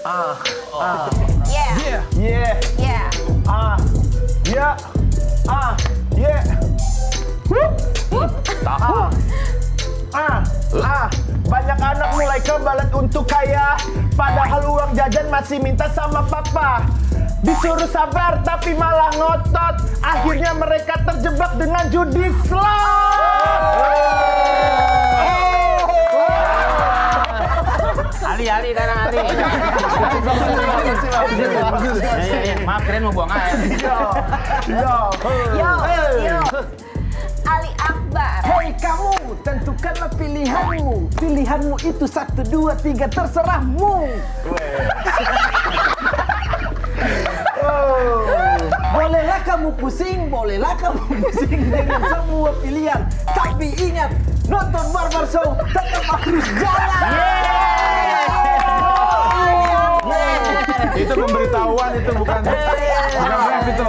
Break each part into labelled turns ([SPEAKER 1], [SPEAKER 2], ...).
[SPEAKER 1] Yeah.
[SPEAKER 2] Yeah.
[SPEAKER 1] Yeah.
[SPEAKER 2] Ya. Yeah. Banyak anak mulai kebalet untuk kaya, padahal uang jajan masih minta sama papa. Disuruh sabar tapi malah ngotot, akhirnya mereka terjebak dengan judi slot.
[SPEAKER 3] Ali sekarang Ali. Maaf, keren mau buang air.
[SPEAKER 1] Yo. Ali Akbar.
[SPEAKER 4] Hei kamu, tentukanlah pilihanmu. Pilihanmu itu 1, 2, 3, terserahmu. Bolehlah kamu pusing dengan semua pilihan. Tapi ingat, nonton Barbar Show tetap harus jalan.
[SPEAKER 2] Itu pemberitahuan, itu bukan rap itu.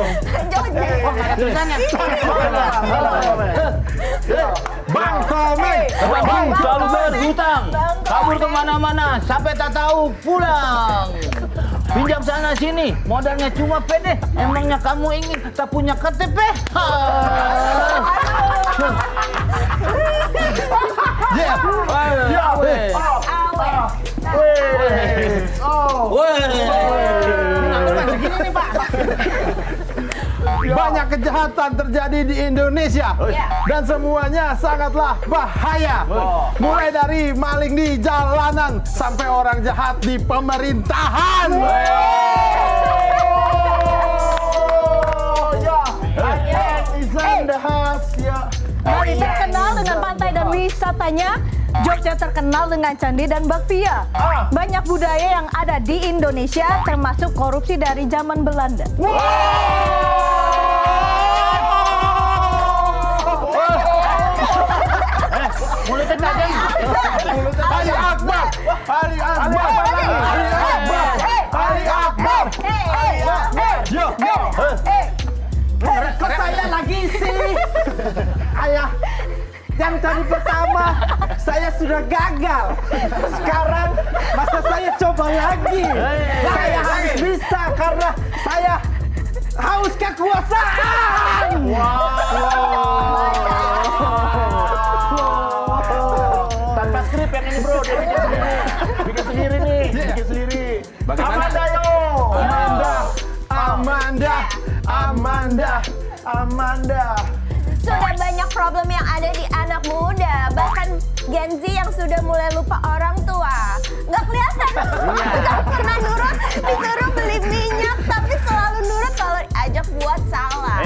[SPEAKER 3] Bang Tommy, Bang selalu berhutang, kabur kemana-mana sampai tak tahu pulang. Pinjam sana sini, modalnya cuma pede. Emangnya kamu ingin tak punya KTP?
[SPEAKER 2] Banyak kejahatan terjadi di Indonesia dan semuanya sangatlah bahaya. Mulai dari maling di jalanan sampai orang jahat di pemerintahan.
[SPEAKER 1] Bali terkenal dengan pantai dan wisatanya. Jogja terkenal dengan candi dan bakpia. Banyak budaya yang ada di Indonesia, termasuk korupsi dari zaman Belanda.
[SPEAKER 3] Mulutnya tajam.
[SPEAKER 2] Ali Akbar, Ali Akbar, Ali Akbar, Ali Akbar, Ali Akbar. Yo.
[SPEAKER 4] Kok saya lagi sih? Ayah, yang tadi pertama saya sudah gagal. Sekarang masa saya coba lagi. Saya harus bisa karena saya haus kekuasaan.
[SPEAKER 2] Tanpa skrip yang ini bro, dia bikin sendiri nih, bikin sendiri.
[SPEAKER 3] Bagaimana?
[SPEAKER 2] Amanda.
[SPEAKER 1] Sudah banyak problem yang ada di anak muda, bahkan Gen Z yang sudah mulai lupa orang tua. Nggak kelihatan, nggak pernah nurut, disuruh beli minyak, tapi selalu nurut kalau diajak buat salah.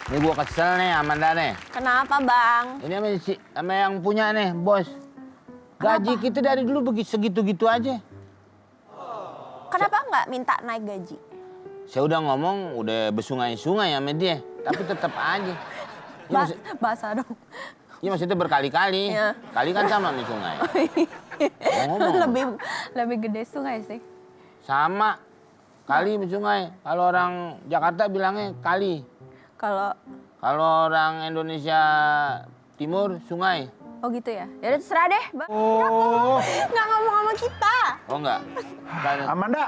[SPEAKER 3] Ini gua kesel nih Amanda nih.
[SPEAKER 1] Kenapa bang?
[SPEAKER 3] Ini sama yang punya nih, bos. Gaji kita dari dulu segitu-gitu aja.
[SPEAKER 1] Kenapa nggak minta naik gaji?
[SPEAKER 3] Saya udah ngomong, udah bersungai-sungai sama dia, tapi tetap aja. Ya,
[SPEAKER 1] Bahasa dong.
[SPEAKER 3] ya maksudnya berkali-kali.
[SPEAKER 1] Iya.
[SPEAKER 3] Kali kan sama nih sungai. Ngomong.
[SPEAKER 1] lebih gede sungai sih.
[SPEAKER 3] Sama. Kali sungai. Kalau orang Jakarta bilangnya kali.
[SPEAKER 1] Kalau
[SPEAKER 3] orang Indonesia Timur sungai.
[SPEAKER 1] oh gitu ya. Ya udah terserah deh, bang. Nggak ngomong sama kita.
[SPEAKER 3] Oh enggak.
[SPEAKER 2] Amanda,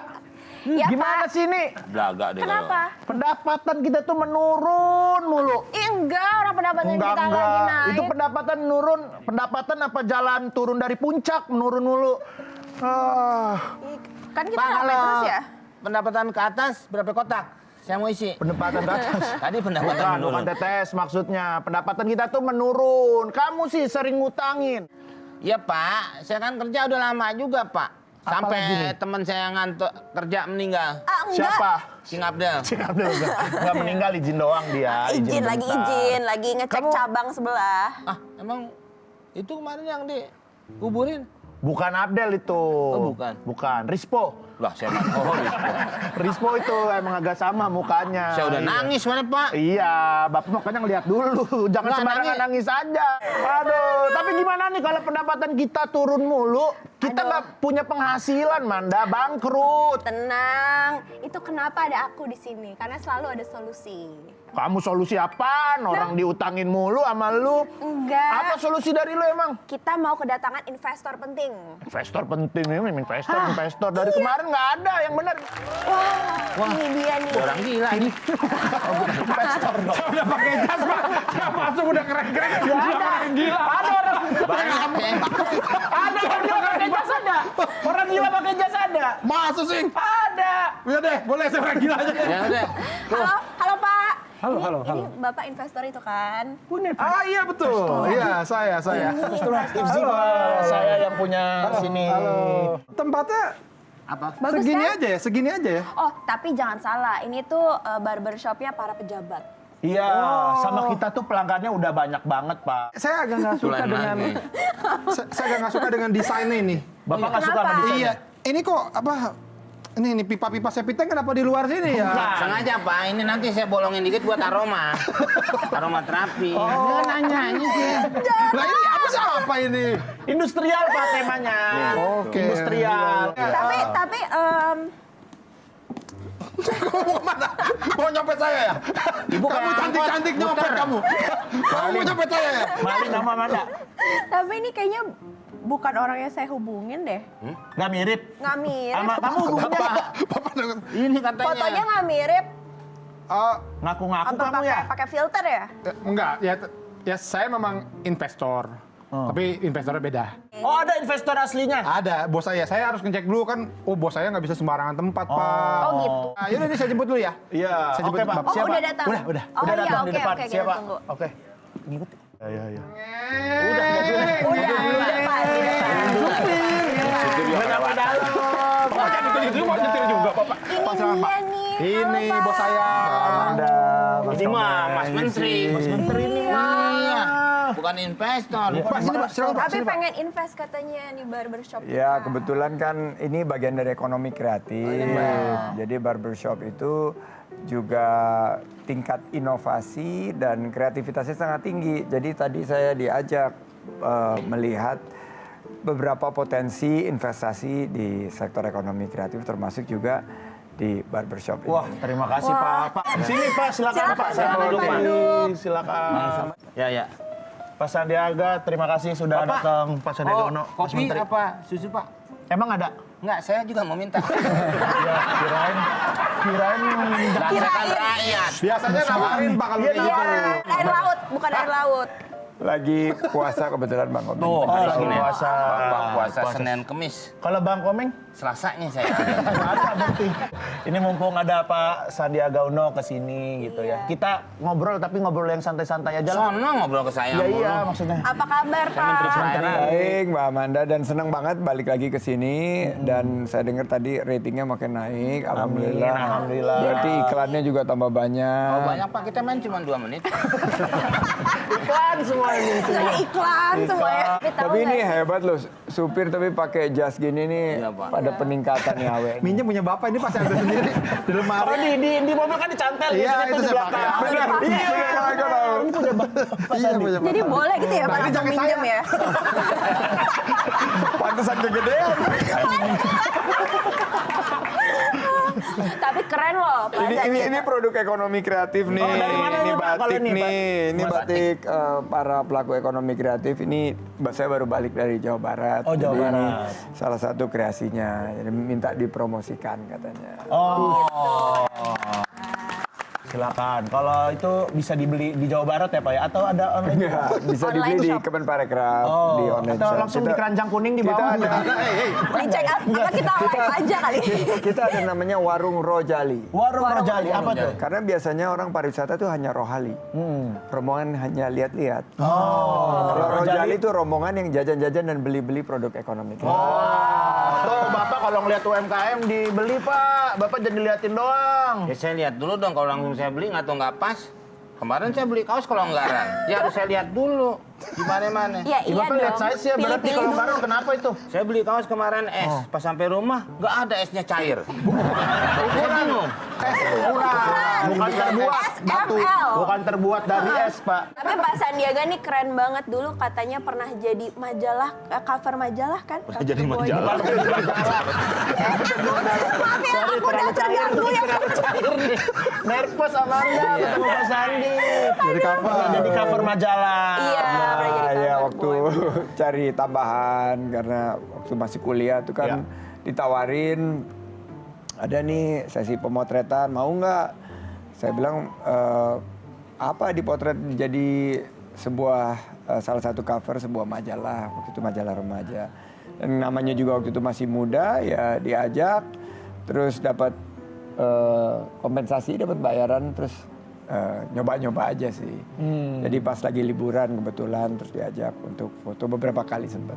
[SPEAKER 1] Ya,
[SPEAKER 2] gimana
[SPEAKER 1] Pak?
[SPEAKER 2] sih ini?
[SPEAKER 3] Belaga deh.
[SPEAKER 1] Kenapa?
[SPEAKER 2] Pendapatan kita tuh menurun mulu.
[SPEAKER 1] Enggak, orang pendapatan kita lagi naik.
[SPEAKER 2] Itu pendapatan menurun. Pendapatan apa jalan turun dari puncak menurun mulu.
[SPEAKER 1] Kan kita
[SPEAKER 3] Pak,
[SPEAKER 1] ramai terus ya.
[SPEAKER 3] pendapatan ke atas berapa kotak? Saya mau isi.
[SPEAKER 2] Pendapatan ke atas.
[SPEAKER 3] Tadi pendapatan
[SPEAKER 2] Bukan
[SPEAKER 3] menurun.
[SPEAKER 2] tetes maksudnya. Pendapatan kita tuh menurun. Kamu sih sering ngutangin.
[SPEAKER 3] Iya Pak, saya kan kerja udah lama juga Pak. Sampai
[SPEAKER 2] Apalagi nih?
[SPEAKER 3] teman saya ngantuk kerja meninggal.
[SPEAKER 1] Enggak.
[SPEAKER 2] Siapa?
[SPEAKER 3] King Abdel.
[SPEAKER 2] Cing Abdul nggak meninggal, izin doang dia.
[SPEAKER 1] Izin, lagi ngecek
[SPEAKER 2] Kamu-
[SPEAKER 1] cabang sebelah.
[SPEAKER 3] Ah, emang itu kemarin yang dikuburin?
[SPEAKER 2] Bukan Abdel itu.
[SPEAKER 3] Oh, bukan.
[SPEAKER 2] Bukan. Rispo.
[SPEAKER 3] Lah, saya nggak tahu Rispo.
[SPEAKER 2] Rispo itu emang agak sama mukanya.
[SPEAKER 3] Saya udah
[SPEAKER 2] Iya.
[SPEAKER 3] nangis mana Pak?
[SPEAKER 2] Iya, Bapak makanya ngeliat dulu. Jangan
[SPEAKER 3] Nggak,
[SPEAKER 2] sembarangan nangis aja. Aduh, tapi gimana nih kalau pendapatan kita turun mulu? Kita
[SPEAKER 1] Aduh.
[SPEAKER 2] nggak punya penghasilan, Manda. Bangkrut.
[SPEAKER 1] Tenang, itu kenapa ada aku di sini? Karena selalu ada solusi.
[SPEAKER 2] Kamu solusi apaan? Orang diutangin mulu sama lu.
[SPEAKER 1] Enggak.
[SPEAKER 2] Apa solusi dari lu emang?
[SPEAKER 1] Kita mau kedatangan investor penting.
[SPEAKER 2] Investor penting nih, investor. Dari kemarin nggak ada yang benar.
[SPEAKER 1] Wah, ini dia nih.
[SPEAKER 3] Orang gila ini.
[SPEAKER 2] Investor dong.
[SPEAKER 4] Udah pakai jas, Pak. Saya masuk udah keren-keren.
[SPEAKER 2] Nggak ada.
[SPEAKER 4] Gila.
[SPEAKER 2] Ada orang.
[SPEAKER 3] Banyak ya.
[SPEAKER 2] Ada orang gila pakai jas ada. Orang gila pakai jas ada.
[SPEAKER 4] Masuk sih.
[SPEAKER 2] Ada.
[SPEAKER 4] Udah deh, boleh saya orang gila aja.
[SPEAKER 3] Ya udah.
[SPEAKER 1] Halo Pak.
[SPEAKER 4] Halo,
[SPEAKER 1] Ini-
[SPEAKER 4] halo, halo.
[SPEAKER 1] Ini Bapak investor itu kan?
[SPEAKER 4] Ah iya betul. Iya, saya.
[SPEAKER 2] Saya yang punya sini.
[SPEAKER 4] Halo. Tempatnya
[SPEAKER 3] Apa?
[SPEAKER 1] Bagus
[SPEAKER 4] segini
[SPEAKER 1] kan?
[SPEAKER 4] aja ya, segini aja ya.
[SPEAKER 1] Oh, tapi jangan salah. Ini tuh barbershopnya para pejabat.
[SPEAKER 2] Iya, sama kita tuh pelanggannya udah banyak banget, Pak.
[SPEAKER 4] Saya agak nggak suka
[SPEAKER 3] Tulen
[SPEAKER 4] dengan
[SPEAKER 3] lagi.
[SPEAKER 4] saya agak nggak suka dengan desainnya ini.
[SPEAKER 2] Bapak nggak suka
[SPEAKER 1] Kenapa?
[SPEAKER 2] sama desainnya?
[SPEAKER 4] Iya, ini kok apa? Ini pipa-pipa sepitnya kenapa di luar sini ya?
[SPEAKER 3] Sengaja Pak, ini nanti saya bolongin dikit buat aroma. Aroma terapi. Oh. Nanya ini sih.
[SPEAKER 4] Lah ini apa ini?
[SPEAKER 2] Industrial, Pak, temanya.
[SPEAKER 4] Oke.
[SPEAKER 2] Industrial.
[SPEAKER 1] Tapi
[SPEAKER 4] Kamu mau kemana? Mau nyopet saya ya?
[SPEAKER 3] Ibu
[SPEAKER 4] Kamu
[SPEAKER 3] kayak
[SPEAKER 4] cantik-cantik
[SPEAKER 3] angkot,
[SPEAKER 4] nyopet
[SPEAKER 3] muter.
[SPEAKER 4] kamu. Kamu mau nyopet saya ya?
[SPEAKER 2] Malin sama Manda.
[SPEAKER 1] tapi ini kayaknya bukan orang yang saya hubungin deh.
[SPEAKER 2] Nggak mirip.
[SPEAKER 1] Nggak mirip.
[SPEAKER 2] Sama kamu hubungannya
[SPEAKER 4] Bapak dengar.
[SPEAKER 3] Ini katanya.
[SPEAKER 1] Fotonya nggak mirip.
[SPEAKER 2] ngaku-ngaku
[SPEAKER 1] Apa
[SPEAKER 2] kamu ya?
[SPEAKER 1] pakai filter ya?
[SPEAKER 5] Enggak, ya saya memang investor. Tapi investornya beda.
[SPEAKER 2] Oh, ada investor aslinya.
[SPEAKER 5] Ada, bos saya harus ngecek dulu kan, oh bos saya nggak bisa sembarangan tempat, Pak.
[SPEAKER 1] Oh gitu.
[SPEAKER 5] Nah, yaudah ini saya jemput dulu ya.
[SPEAKER 2] Iya.
[SPEAKER 5] Saya
[SPEAKER 2] Oke,
[SPEAKER 5] jemput
[SPEAKER 2] Pak.
[SPEAKER 5] Bapak.
[SPEAKER 1] Oh, udah datang?
[SPEAKER 2] Udah
[SPEAKER 1] Oh,
[SPEAKER 2] udah
[SPEAKER 1] iya,
[SPEAKER 2] datang di
[SPEAKER 1] oke,
[SPEAKER 2] depan.
[SPEAKER 1] oke, kita
[SPEAKER 2] Siapa?
[SPEAKER 1] tunggu.
[SPEAKER 2] Oke. Ngikut. Iya.
[SPEAKER 1] Udah di depan.
[SPEAKER 2] Udah nyampe dalam.
[SPEAKER 5] Oh, itu mau nyetir juga, Bapak.
[SPEAKER 1] Ini dia nih.
[SPEAKER 5] Ini
[SPEAKER 1] Halo,
[SPEAKER 5] bos
[SPEAKER 1] Pak.
[SPEAKER 5] saya.
[SPEAKER 2] Anda.
[SPEAKER 3] Ini mah Mas Menteri.
[SPEAKER 2] Mas Menteri ini mah.
[SPEAKER 3] Iya. Bukan investor.
[SPEAKER 5] Pak, sini Pak, silakan Pak.
[SPEAKER 1] Tapi
[SPEAKER 5] Sini, Pak.
[SPEAKER 1] pengen invest katanya di barbershop.
[SPEAKER 6] Ya, kebetulan kan ini bagian dari ekonomi kreatif. Jadi barbershop itu juga tingkat inovasi dan kreativitasnya sangat tinggi. Jadi tadi saya diajak melihat beberapa potensi investasi di sektor ekonomi kreatif termasuk juga di barbershop ini.
[SPEAKER 2] Wah, terima kasih Pak. Sini Pak, silakan
[SPEAKER 1] Silakan,
[SPEAKER 2] Pak. Saya
[SPEAKER 1] Pak.
[SPEAKER 2] duduk Pak.
[SPEAKER 1] Duduk.
[SPEAKER 2] Silakan.
[SPEAKER 3] Ya ya.
[SPEAKER 2] Pak Sandiaga, terima kasih sudah
[SPEAKER 3] Bapak.
[SPEAKER 2] datang. Pak Sandiaga
[SPEAKER 3] Oh,
[SPEAKER 2] Uno, Mas
[SPEAKER 3] kopi
[SPEAKER 2] Menteri.
[SPEAKER 3] apa? Susu Pak?
[SPEAKER 2] Emang ada?
[SPEAKER 3] Enggak, saya juga mau minta.
[SPEAKER 2] Ya, kirain
[SPEAKER 3] Lah, saya kan rakyat.
[SPEAKER 5] Biasanya nawarin Pak kalau
[SPEAKER 2] Iya,
[SPEAKER 5] kayak gitu.
[SPEAKER 1] Air laut, bukan air laut.
[SPEAKER 6] Lagi puasa kebetulan Bang Komeng.
[SPEAKER 3] Tuh, hari
[SPEAKER 2] lagi
[SPEAKER 3] Senin.
[SPEAKER 2] puasa.
[SPEAKER 3] Bapak puasa
[SPEAKER 2] Puasa.
[SPEAKER 3] Senin Kemis.
[SPEAKER 2] Kalau Bang Komeng?
[SPEAKER 3] Selasanya saya.
[SPEAKER 2] Ada berarti. Ini mumpung ada Pak Sandiaga Uno ke sini gitu ya. Kita ngobrol tapi ngobrol yang santai-santai aja lah.
[SPEAKER 3] Sono ngobrol ke saya.
[SPEAKER 2] Iya,
[SPEAKER 3] mulu.
[SPEAKER 2] iya maksudnya.
[SPEAKER 1] Apa kabar,
[SPEAKER 3] Saya Menteri
[SPEAKER 1] Pak?
[SPEAKER 3] Kelautan.
[SPEAKER 6] Baik, Mbak Amanda, dan senang banget balik lagi ke sini. Dan saya dengar tadi ratingnya makin naik, alhamdulillah.
[SPEAKER 2] Amin, alhamdulillah.
[SPEAKER 6] Berarti iklannya juga tambah banyak.
[SPEAKER 3] Oh, banyak Pak, kita main cuma 2 menit.
[SPEAKER 2] Iklan semua ini.
[SPEAKER 1] Saya iklan semuanya. Tahu
[SPEAKER 6] Tapi ini
[SPEAKER 1] nggak?
[SPEAKER 6] hebat loh, supir tapi pakai jas gini nih,
[SPEAKER 3] Iya, Pak.
[SPEAKER 6] pada peningkatan ya, Awe.
[SPEAKER 5] Minjem punya Bapak ini pas saya ada sendiri di
[SPEAKER 2] Oh,
[SPEAKER 5] lemari.
[SPEAKER 2] di mobil kan dicantel
[SPEAKER 5] Iya,
[SPEAKER 2] di situ
[SPEAKER 5] itu
[SPEAKER 2] di
[SPEAKER 5] saya
[SPEAKER 2] belakang.
[SPEAKER 5] pakai. Benar.
[SPEAKER 2] Iya,
[SPEAKER 5] Aku tahu.
[SPEAKER 2] ini punya Bapak
[SPEAKER 5] Iya,
[SPEAKER 2] Sandi.
[SPEAKER 5] punya
[SPEAKER 1] Jadi
[SPEAKER 5] Bapak.
[SPEAKER 1] boleh gitu ya,
[SPEAKER 5] Nah,
[SPEAKER 1] Pak,
[SPEAKER 5] ini
[SPEAKER 1] langsung
[SPEAKER 5] jaket
[SPEAKER 1] minjem
[SPEAKER 5] saya.
[SPEAKER 1] ya?
[SPEAKER 6] Pantesan kegedean.
[SPEAKER 1] Tapi keren loh, Pak
[SPEAKER 6] Ini,
[SPEAKER 1] Sandi.
[SPEAKER 6] ini produk ekonomi kreatif nih.
[SPEAKER 2] Oh, dari mana
[SPEAKER 6] ini
[SPEAKER 2] nih, Pak, kalau
[SPEAKER 6] batik
[SPEAKER 2] ini, Pak?
[SPEAKER 6] nih. Ini
[SPEAKER 2] Batik.
[SPEAKER 6] batik para pelaku ekonomi kreatif. Ini saya baru balik dari Jawa Barat.
[SPEAKER 2] Oh, Jawa
[SPEAKER 6] Jadi ini
[SPEAKER 2] Barat.
[SPEAKER 6] salah satu kreasinya. Jadi minta dipromosikan katanya.
[SPEAKER 2] Oh. Silakan. Kalau itu bisa dibeli di Jawa Barat ya Pak ya? Atau ada online?
[SPEAKER 6] Ya, bisa
[SPEAKER 1] Online
[SPEAKER 6] dibeli di
[SPEAKER 1] shop.
[SPEAKER 6] Kemenparekraf
[SPEAKER 2] Oh,
[SPEAKER 6] di online
[SPEAKER 2] atau
[SPEAKER 6] shop.
[SPEAKER 2] langsung di keranjang kuning di bawah.
[SPEAKER 6] Kita ada,
[SPEAKER 1] Dicek apa kita live aja kali.
[SPEAKER 6] kita ada namanya warung Rojali.
[SPEAKER 2] Warung Rojali apa tuh?
[SPEAKER 6] Karena biasanya orang pariwisata tuh hanya rohali. Rombongan hanya lihat-lihat.
[SPEAKER 2] Oh.
[SPEAKER 6] Kalau Rojali itu rombongan yang jajan-jajan dan beli-beli produk ekonomi.
[SPEAKER 2] Tuh Bapak kalau ngeliat UMKM dibeli Pak, Bapak jadi liatin doang.
[SPEAKER 3] Ya saya lihat dulu dong, kalau langsung saya beli nggak tahu nggak pas. Kemarin saya beli kaos kelonggaran, ya harus saya lihat dulu. di mana-mana.
[SPEAKER 1] Ya iya
[SPEAKER 2] Bapak lihat
[SPEAKER 1] dong.
[SPEAKER 2] saya sih berarti
[SPEAKER 1] Pilih-pilih
[SPEAKER 2] kalau
[SPEAKER 1] dulu.
[SPEAKER 2] baru kenapa itu?
[SPEAKER 3] Saya beli kaos kemarin es, pas sampai rumah nggak ada esnya cair. Saya bingung.
[SPEAKER 2] Bukan terbuat batu,
[SPEAKER 1] SML.
[SPEAKER 2] bukan terbuat dari es, Pak.
[SPEAKER 1] Tapi Pak Sandiaga nih keren banget dulu katanya pernah jadi majalah, cover majalah kan?
[SPEAKER 3] Pernah jadi
[SPEAKER 1] Cover boy.
[SPEAKER 3] majalah.
[SPEAKER 1] Maaf ya, aku udah terganggu ya.
[SPEAKER 2] Nervous sama Anda ketemu Pak Sandi. Jadi cover majalah.
[SPEAKER 1] Iya, pernah jadi
[SPEAKER 6] Nah,
[SPEAKER 1] cover
[SPEAKER 6] ya waktu
[SPEAKER 1] boy.
[SPEAKER 6] cari tambahan karena waktu masih kuliah tuh kan ditawarin ada nih sesi pemotretan, mau nggak? Saya bilang apa dipotret jadi sebuah salah satu cover sebuah majalah, waktu itu majalah remaja. Dan namanya juga waktu itu masih muda, ya diajak, terus dapat kompensasi, dapat bayaran, terus nyoba-nyoba aja sih. Jadi pas lagi liburan kebetulan terus diajak untuk foto beberapa kali sempat.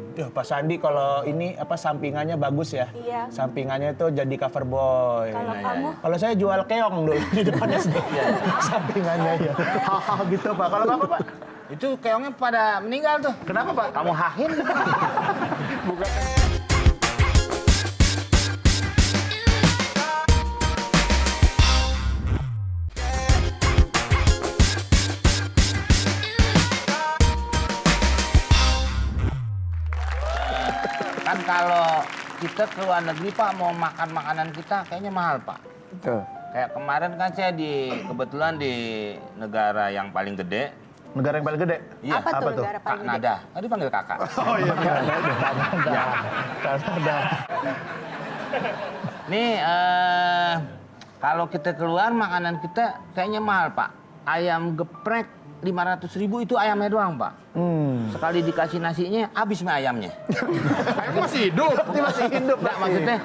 [SPEAKER 2] Duh, Pak Sandi kalau ini apa sampingannya bagus ya.
[SPEAKER 1] Iya.
[SPEAKER 2] Sampingannya itu jadi cover boy.
[SPEAKER 1] Kalau kamu?
[SPEAKER 2] Kalau saya jual keong dulu di depannya sedikit. Sampingannya ya. Hahaha gitu Pak. Kalau Bapak Pak?
[SPEAKER 3] Itu keongnya pada meninggal tuh.
[SPEAKER 2] Kenapa Pak?
[SPEAKER 3] Kamu hahin? Kan kalau kita ke luar negeri Pak mau makan makanan kita kayaknya mahal Pak.
[SPEAKER 6] Betul.
[SPEAKER 3] Kayak kemarin kan saya kebetulan di negara yang paling gede.
[SPEAKER 2] Negara yang paling gede.
[SPEAKER 3] Iya.
[SPEAKER 1] Apa tuh negara paling gede?
[SPEAKER 3] Kanada. Tadi panggil kakak.
[SPEAKER 2] Oh iya. Kanada.
[SPEAKER 3] Nih, kalau kita keluar makanan kita kayaknya mahal Pak. Ayam geprek 500.000 itu ayamnya doang Pak. Sekali dikasih nasinya, habis mie ayamnya.
[SPEAKER 2] Masih hidup. Masih hidup.
[SPEAKER 3] Enggak maksudnya.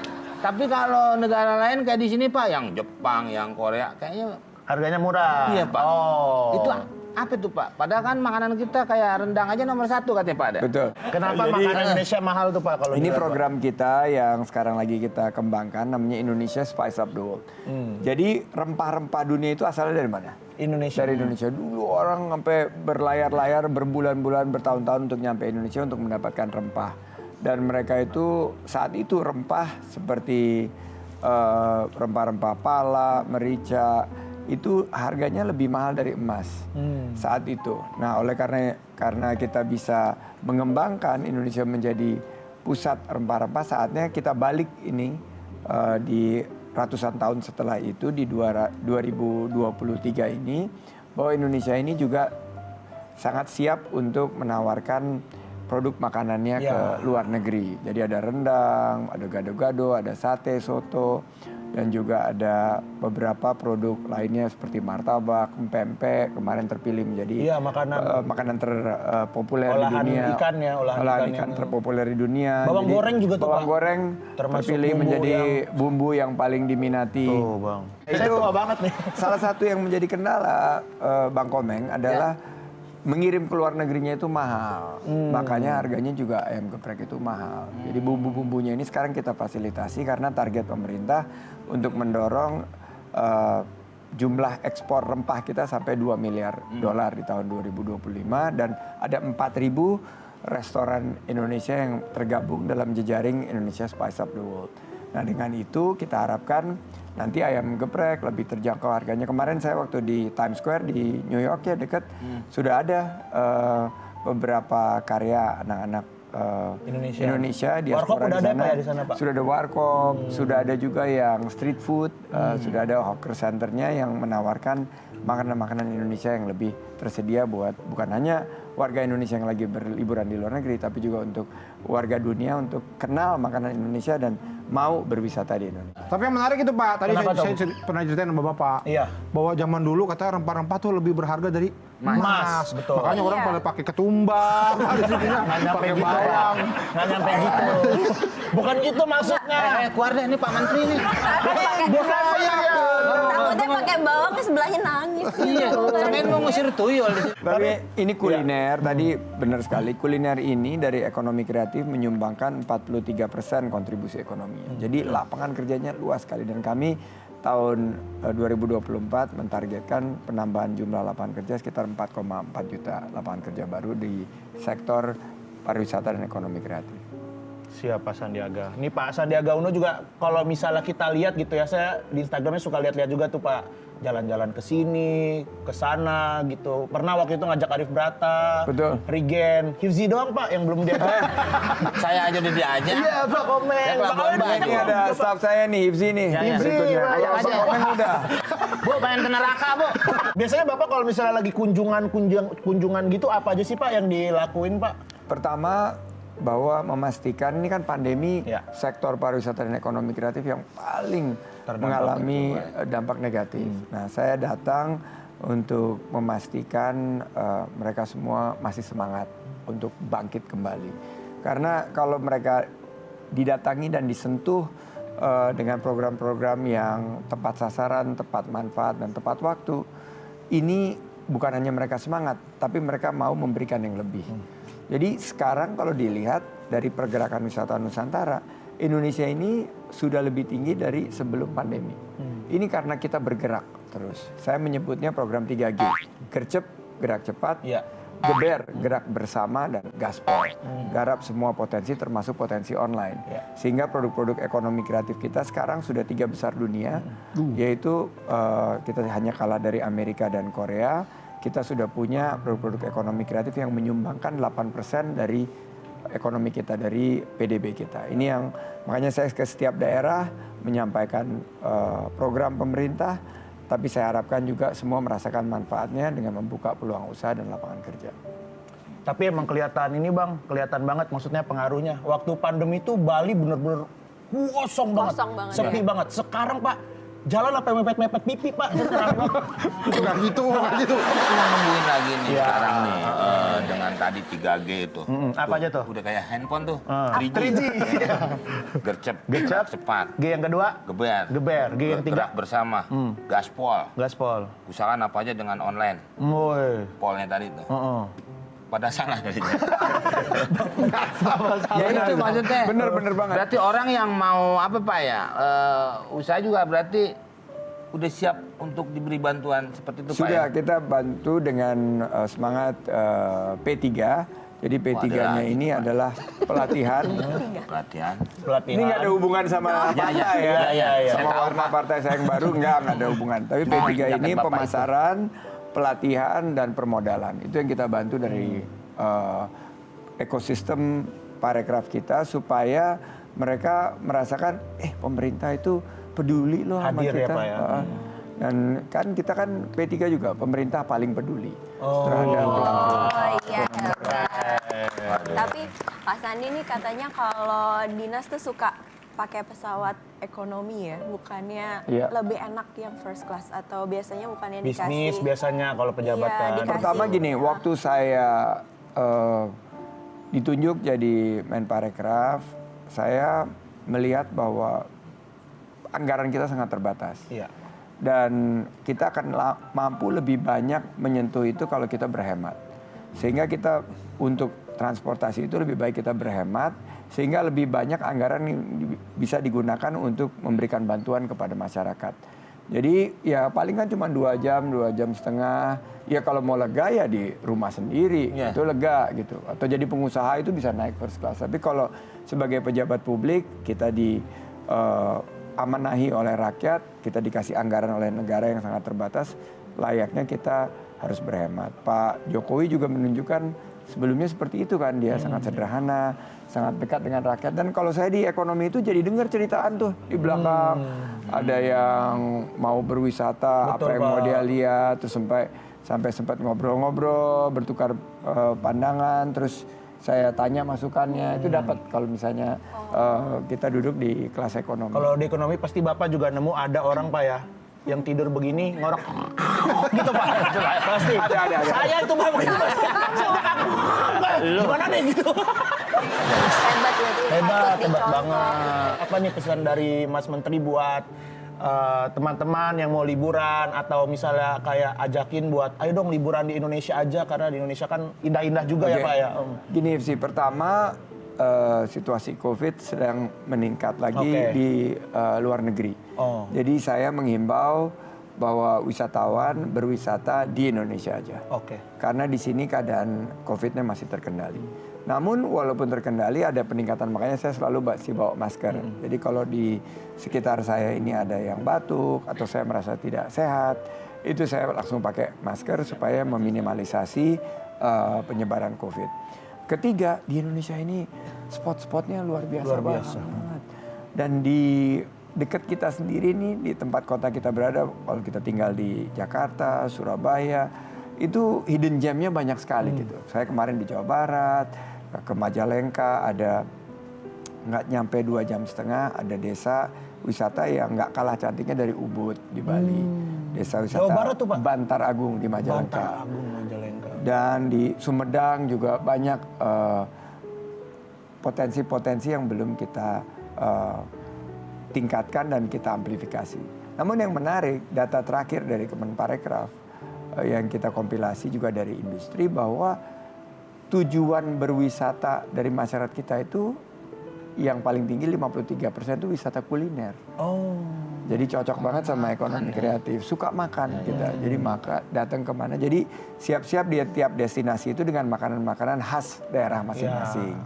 [SPEAKER 3] Tapi kalau negara lain kayak di sini Pak, yang Jepang, yang Korea, kayaknya
[SPEAKER 2] Harganya murah.
[SPEAKER 3] iya Pak.
[SPEAKER 2] Oh.
[SPEAKER 3] Itu apa itu Pak? Padahal kan makanan kita kayak rendang aja nomor 1 katanya Pak ada.
[SPEAKER 6] Betul.
[SPEAKER 2] Kenapa makanan Indonesia mahal tuh Pak kalau
[SPEAKER 6] Ini
[SPEAKER 2] di luar,
[SPEAKER 6] program kita yang sekarang lagi kita kembangkan namanya Indonesia Spice Up the World. Jadi rempah-rempah dunia itu asalnya dari mana?
[SPEAKER 2] Pak? Indonesia.
[SPEAKER 6] Dari Indonesia. Dulu orang sampai berlayar-layar berbulan-bulan bertahun-tahun untuk nyampe Indonesia untuk mendapatkan rempah. Dan mereka itu saat itu rempah seperti rempah-rempah pala, merica itu harganya lebih mahal dari emas saat itu. Nah, oleh karena kita bisa mengembangkan Indonesia menjadi pusat rempah-rempah, saatnya kita balik ini di ratusan tahun setelah itu di 2023 ini bahwa Indonesia ini juga sangat siap untuk menawarkan produk makanannya ke luar negeri. Jadi ada rendang, ada gado-gado, ada sate, soto, dan juga ada beberapa produk lainnya seperti martabak, pempek, kemarin terpilih menjadi makanan terpopuler di
[SPEAKER 2] olahan
[SPEAKER 6] dunia.
[SPEAKER 2] ikan ya, olahan
[SPEAKER 6] ikan terpopuler di dunia.
[SPEAKER 2] Bawang
[SPEAKER 6] Jadi,
[SPEAKER 2] goreng juga tuh,
[SPEAKER 6] bawang
[SPEAKER 2] Pak.
[SPEAKER 6] goreng
[SPEAKER 2] Termasuk
[SPEAKER 6] terpilih
[SPEAKER 2] bumbu
[SPEAKER 6] menjadi bumbu yang paling diminati.
[SPEAKER 2] Tuh Bang. Saya tua banget nih.
[SPEAKER 6] Salah satu yang menjadi kendala Bang Komeng adalah mengirim ke luar negerinya itu mahal. Makanya harganya juga ayam geprek itu mahal. Jadi bumbu-bumbunya ini sekarang kita fasilitasi karena target pemerintah untuk mendorong jumlah ekspor rempah kita sampai 2 miliar dolar di tahun 2025 dan ada 4.000 restoran Indonesia yang tergabung dalam jejaring Indonesia Spice Up the World. Nah, dengan itu kita harapkan nanti ayam geprek lebih terjangkau harganya. Kemarin saya waktu di Times Square di New York ya dekat sudah ada beberapa karya anak-anak Indonesia
[SPEAKER 2] Warkop
[SPEAKER 6] diaspora
[SPEAKER 2] udah ada Pak ya di sana Pak?
[SPEAKER 6] Sudah ada warkop, sudah ada juga yang street food, sudah ada hawker centernya yang menawarkan makanan-makanan Indonesia yang lebih tersedia buat bukan hanya warga Indonesia yang lagi berliburan di luar negeri, tapi juga untuk warga dunia untuk kenal makanan Indonesia dan mau berwisata di Indonesia.
[SPEAKER 5] Tapi yang menarik itu Pak, tadi
[SPEAKER 2] Kenapa
[SPEAKER 5] saya
[SPEAKER 2] tuh?
[SPEAKER 5] pernah ceritain sama Bapak.
[SPEAKER 2] Iya.
[SPEAKER 5] Bahwa zaman dulu katanya rempah-rempah tuh lebih berharga dari
[SPEAKER 2] Emas, betul.
[SPEAKER 5] Makanya orang
[SPEAKER 1] Iya.
[SPEAKER 5] pada pakai ketumbang, pakai
[SPEAKER 2] gitu.
[SPEAKER 5] bawang.
[SPEAKER 2] Nggak nyampe gitu. Bukan gitu maksudnya.
[SPEAKER 3] Keluar deh, ini Pak Menteri nih.
[SPEAKER 1] Takutnya pakai bawang ke sebelahnya nangis.
[SPEAKER 3] Iya, sampein mau ngusir tuyul.
[SPEAKER 6] Tapi ini kuliner, tadi benar sekali. Kuliner ini dari ekonomi kreatif menyumbangkan 43% kontribusi ekonominya. Jadi lapangan kerjanya luas sekali dan kami tahun 2024 mentargetkan penambahan jumlah lapangan kerja sekitar 4,4 juta lapangan kerja baru di sektor pariwisata dan ekonomi kreatif.
[SPEAKER 2] Siap Pak Sandiaga. Ini Pak Sandiaga Uno juga kalau misalnya kita lihat gitu ya, saya di Instagramnya suka lihat-lihat juga tuh Pak, jalan-jalan ke sini, ke sana gitu. Pernah waktu itu ngajak Arif Brata,
[SPEAKER 6] Betul.
[SPEAKER 2] Rigen, Hifzi doang Pak yang belum diajak.
[SPEAKER 3] Saya aja udah diajak.
[SPEAKER 2] Iya Pak Komeng.
[SPEAKER 3] Ya,
[SPEAKER 2] Pak Komeng
[SPEAKER 6] Nah, ini ada staff saya nih, Hifzi nih.
[SPEAKER 3] Ya, ya.
[SPEAKER 2] Hifzi,
[SPEAKER 6] Berikutnya.
[SPEAKER 2] Pak,
[SPEAKER 6] Kalau
[SPEAKER 2] aja.
[SPEAKER 6] Pak Komeng udah.
[SPEAKER 3] Bu, pengen ke neraka, Bu.
[SPEAKER 2] Biasanya Bapak kalau misalnya lagi kunjungan gitu apa aja sih Pak yang dilakuin Pak?
[SPEAKER 6] Pertama, bahwa memastikan ini kan pandemi,
[SPEAKER 2] Ya.
[SPEAKER 6] sektor pariwisata dan ekonomi kreatif yang paling mengalami dampak negatif. Nah, saya datang untuk memastikan mereka semua masih semangat untuk bangkit kembali. Karena kalau mereka didatangi dan disentuh dengan program-program yang tepat sasaran, tepat manfaat, dan tepat waktu, ini bukan hanya mereka semangat, tapi mereka mau memberikan yang lebih. Jadi sekarang kalau dilihat dari pergerakan wisata Nusantara, Indonesia ini sudah lebih tinggi dari sebelum pandemi. Ini karena kita bergerak terus. Saya menyebutnya program 3G. Gercep, gerak cepat.
[SPEAKER 2] Iya.
[SPEAKER 6] Geber, gerak bersama, dan gaspol. Garap semua potensi termasuk potensi online. Sehingga produk-produk ekonomi kreatif kita sekarang sudah 3 besar dunia. Yaitu kita hanya kalah dari Amerika dan Korea. Kita sudah punya produk-produk ekonomi kreatif yang menyumbangkan 8% dari ekonomi kita, dari PDB kita. Ini yang makanya saya ke setiap daerah menyampaikan program pemerintah, tapi saya harapkan juga semua merasakan manfaatnya dengan membuka peluang usaha dan lapangan kerja.
[SPEAKER 2] Tapi emang kelihatan ini Bang, kelihatan banget maksudnya pengaruhnya. Waktu pandemi itu Bali bener-bener kosong banget, sepi banget. Sekarang Pak, jalan apa mepet-mepet pipi Pak.
[SPEAKER 5] Nggak gitu.
[SPEAKER 3] Cuma nungguin lagi nih sekarang nih dengan tadi 3G itu.
[SPEAKER 2] Apa aja tuh?
[SPEAKER 3] Udah kayak handphone tuh.
[SPEAKER 2] 3G.
[SPEAKER 3] Gercep,
[SPEAKER 2] Gercep.
[SPEAKER 3] gerak cepat.
[SPEAKER 2] G yang kedua,
[SPEAKER 3] Geber.
[SPEAKER 2] geber. G yang tiga,
[SPEAKER 3] Gerak bersama. Gaspol.
[SPEAKER 2] gaspol.
[SPEAKER 3] Usahakan apa aja dengan online.
[SPEAKER 2] Woi.
[SPEAKER 3] Polnya tadi tuh. Pada salah jadinya.
[SPEAKER 6] Ya
[SPEAKER 3] itu maksudnya.
[SPEAKER 6] Bener banget.
[SPEAKER 3] Berarti orang yang mau apa Pak ya, usaha juga berarti udah siap untuk diberi bantuan seperti itu Pak ya?
[SPEAKER 6] Sudah, kita bantu dengan semangat P3. Jadi P3-nya ini adalah pelatihan.
[SPEAKER 3] Pelatihan.
[SPEAKER 6] Ini nggak ada hubungan sama partai ya.
[SPEAKER 2] Iya.
[SPEAKER 6] Sama warna partai saya yang baru nggak ada hubungan. Tapi P3 ini
[SPEAKER 3] Bapak
[SPEAKER 6] pemasaran, pelatihan, dan permodalan. Itu yang kita bantu dari ekosistem parekraf kita supaya mereka merasakan pemerintah itu peduli loh sama
[SPEAKER 2] Hadir ya,
[SPEAKER 6] kita.
[SPEAKER 2] Pak, ya.
[SPEAKER 6] Dan kan kita kan P3 juga pemerintah paling peduli terhadap
[SPEAKER 1] Oh iya hebat. Tapi Pak Sandi nih katanya kalau dinas tuh suka pakai pesawat ekonomi ya, bukannya
[SPEAKER 6] Iya.
[SPEAKER 1] lebih enak yang first class atau biasanya bukannya
[SPEAKER 2] Bisnis
[SPEAKER 1] dikasih
[SPEAKER 2] biasanya kalau pejabat
[SPEAKER 1] Iya,
[SPEAKER 2] kan.
[SPEAKER 1] dikasih.
[SPEAKER 6] Pertama gini, waktu saya ditunjuk jadi Menparekraf, saya melihat bahwa anggaran kita sangat terbatas.
[SPEAKER 2] Iya.
[SPEAKER 6] Dan kita akan mampu lebih banyak menyentuh itu kalau kita berhemat. Sehingga kita untuk transportasi itu lebih baik kita berhemat, sehingga lebih banyak anggaran yang bisa digunakan untuk memberikan bantuan kepada masyarakat. Jadi ya paling kan cuma 2 jam setengah. Ya kalau mau lega ya di rumah sendiri, itu lega gitu. Atau jadi pengusaha itu bisa naik first class. Tapi kalau sebagai pejabat publik kita amanahi oleh rakyat, kita dikasih anggaran oleh negara yang sangat terbatas, layaknya kita harus berhemat. Pak Jokowi juga menunjukkan sebelumnya seperti itu kan, dia sangat sederhana, sangat dekat dengan rakyat. Dan kalau saya di ekonomi itu jadi dengar ceritaan tuh di belakang, ada yang mau berwisata,
[SPEAKER 2] Betul,
[SPEAKER 6] apa yang
[SPEAKER 2] Pak.
[SPEAKER 6] mau dia lihat, terus sampai sempat ngobrol-ngobrol, bertukar pandangan, terus saya tanya masukannya, itu dapat kalau misalnya kita duduk di kelas ekonomi.
[SPEAKER 2] Kalau di ekonomi pasti Bapak juga nemu ada orang Pak ya yang tidur begini ngorok gitu Pak. Pasti.
[SPEAKER 6] Ada.
[SPEAKER 2] Saya itu Pak begitu Pak. Gimana nih gitu.
[SPEAKER 1] hebat ya.
[SPEAKER 2] Hebat banget. Apa nih pesan dari Mas Menteri buat teman-teman yang mau liburan atau misalnya kayak ajakin buat ayo dong liburan di Indonesia aja karena di Indonesia kan indah-indah juga ya
[SPEAKER 6] Oke.
[SPEAKER 2] Pak ya.
[SPEAKER 6] Gini sih, pertama situasi COVID sedang meningkat lagi
[SPEAKER 2] Oke.
[SPEAKER 6] di luar negeri.
[SPEAKER 2] Oh.
[SPEAKER 6] Jadi saya menghimbau bahwa wisatawan berwisata di Indonesia aja.
[SPEAKER 2] Oke.
[SPEAKER 6] Karena di sini keadaan COVID-nya masih terkendali. Namun walaupun terkendali ada peningkatan, makanya saya selalu bawa masker. Jadi kalau di sekitar saya ini ada yang batuk atau saya merasa tidak sehat, itu saya langsung pakai masker supaya meminimalisasi penyebaran COVID. Ketiga, di Indonesia ini spot-spotnya luar biasa banget. Dan di dekat kita sendiri nih, di tempat kota kita berada, kalau kita tinggal di Jakarta, Surabaya, itu hidden gemnya banyak sekali gitu. Saya kemarin di Jawa Barat, ke Majalengka, ada nggak nyampe 2,5 jam, ada desa wisata yang nggak kalah cantiknya dari Ubud di Bali. Desa wisata
[SPEAKER 2] Jawa Barat tuh, Pak?
[SPEAKER 6] Bantar Agung di Majalengka.
[SPEAKER 2] Bantar Agung Majalengka.
[SPEAKER 6] Dan di Sumedang juga banyak potensi-potensi yang belum kita tingkatkan dan kita amplifikasi. Namun yang menarik, data terakhir dari Kemenparekraf yang kita kompilasi juga dari industri, bahwa tujuan berwisata dari masyarakat kita itu yang paling tinggi 53% itu wisata kuliner.
[SPEAKER 2] Oh.
[SPEAKER 6] Jadi cocok banget sama ekonomi kreatif. Suka makan kita. Jadi datang kemana. Jadi siap-siap di tiap destinasi itu dengan makanan-makanan khas daerah masing-masing.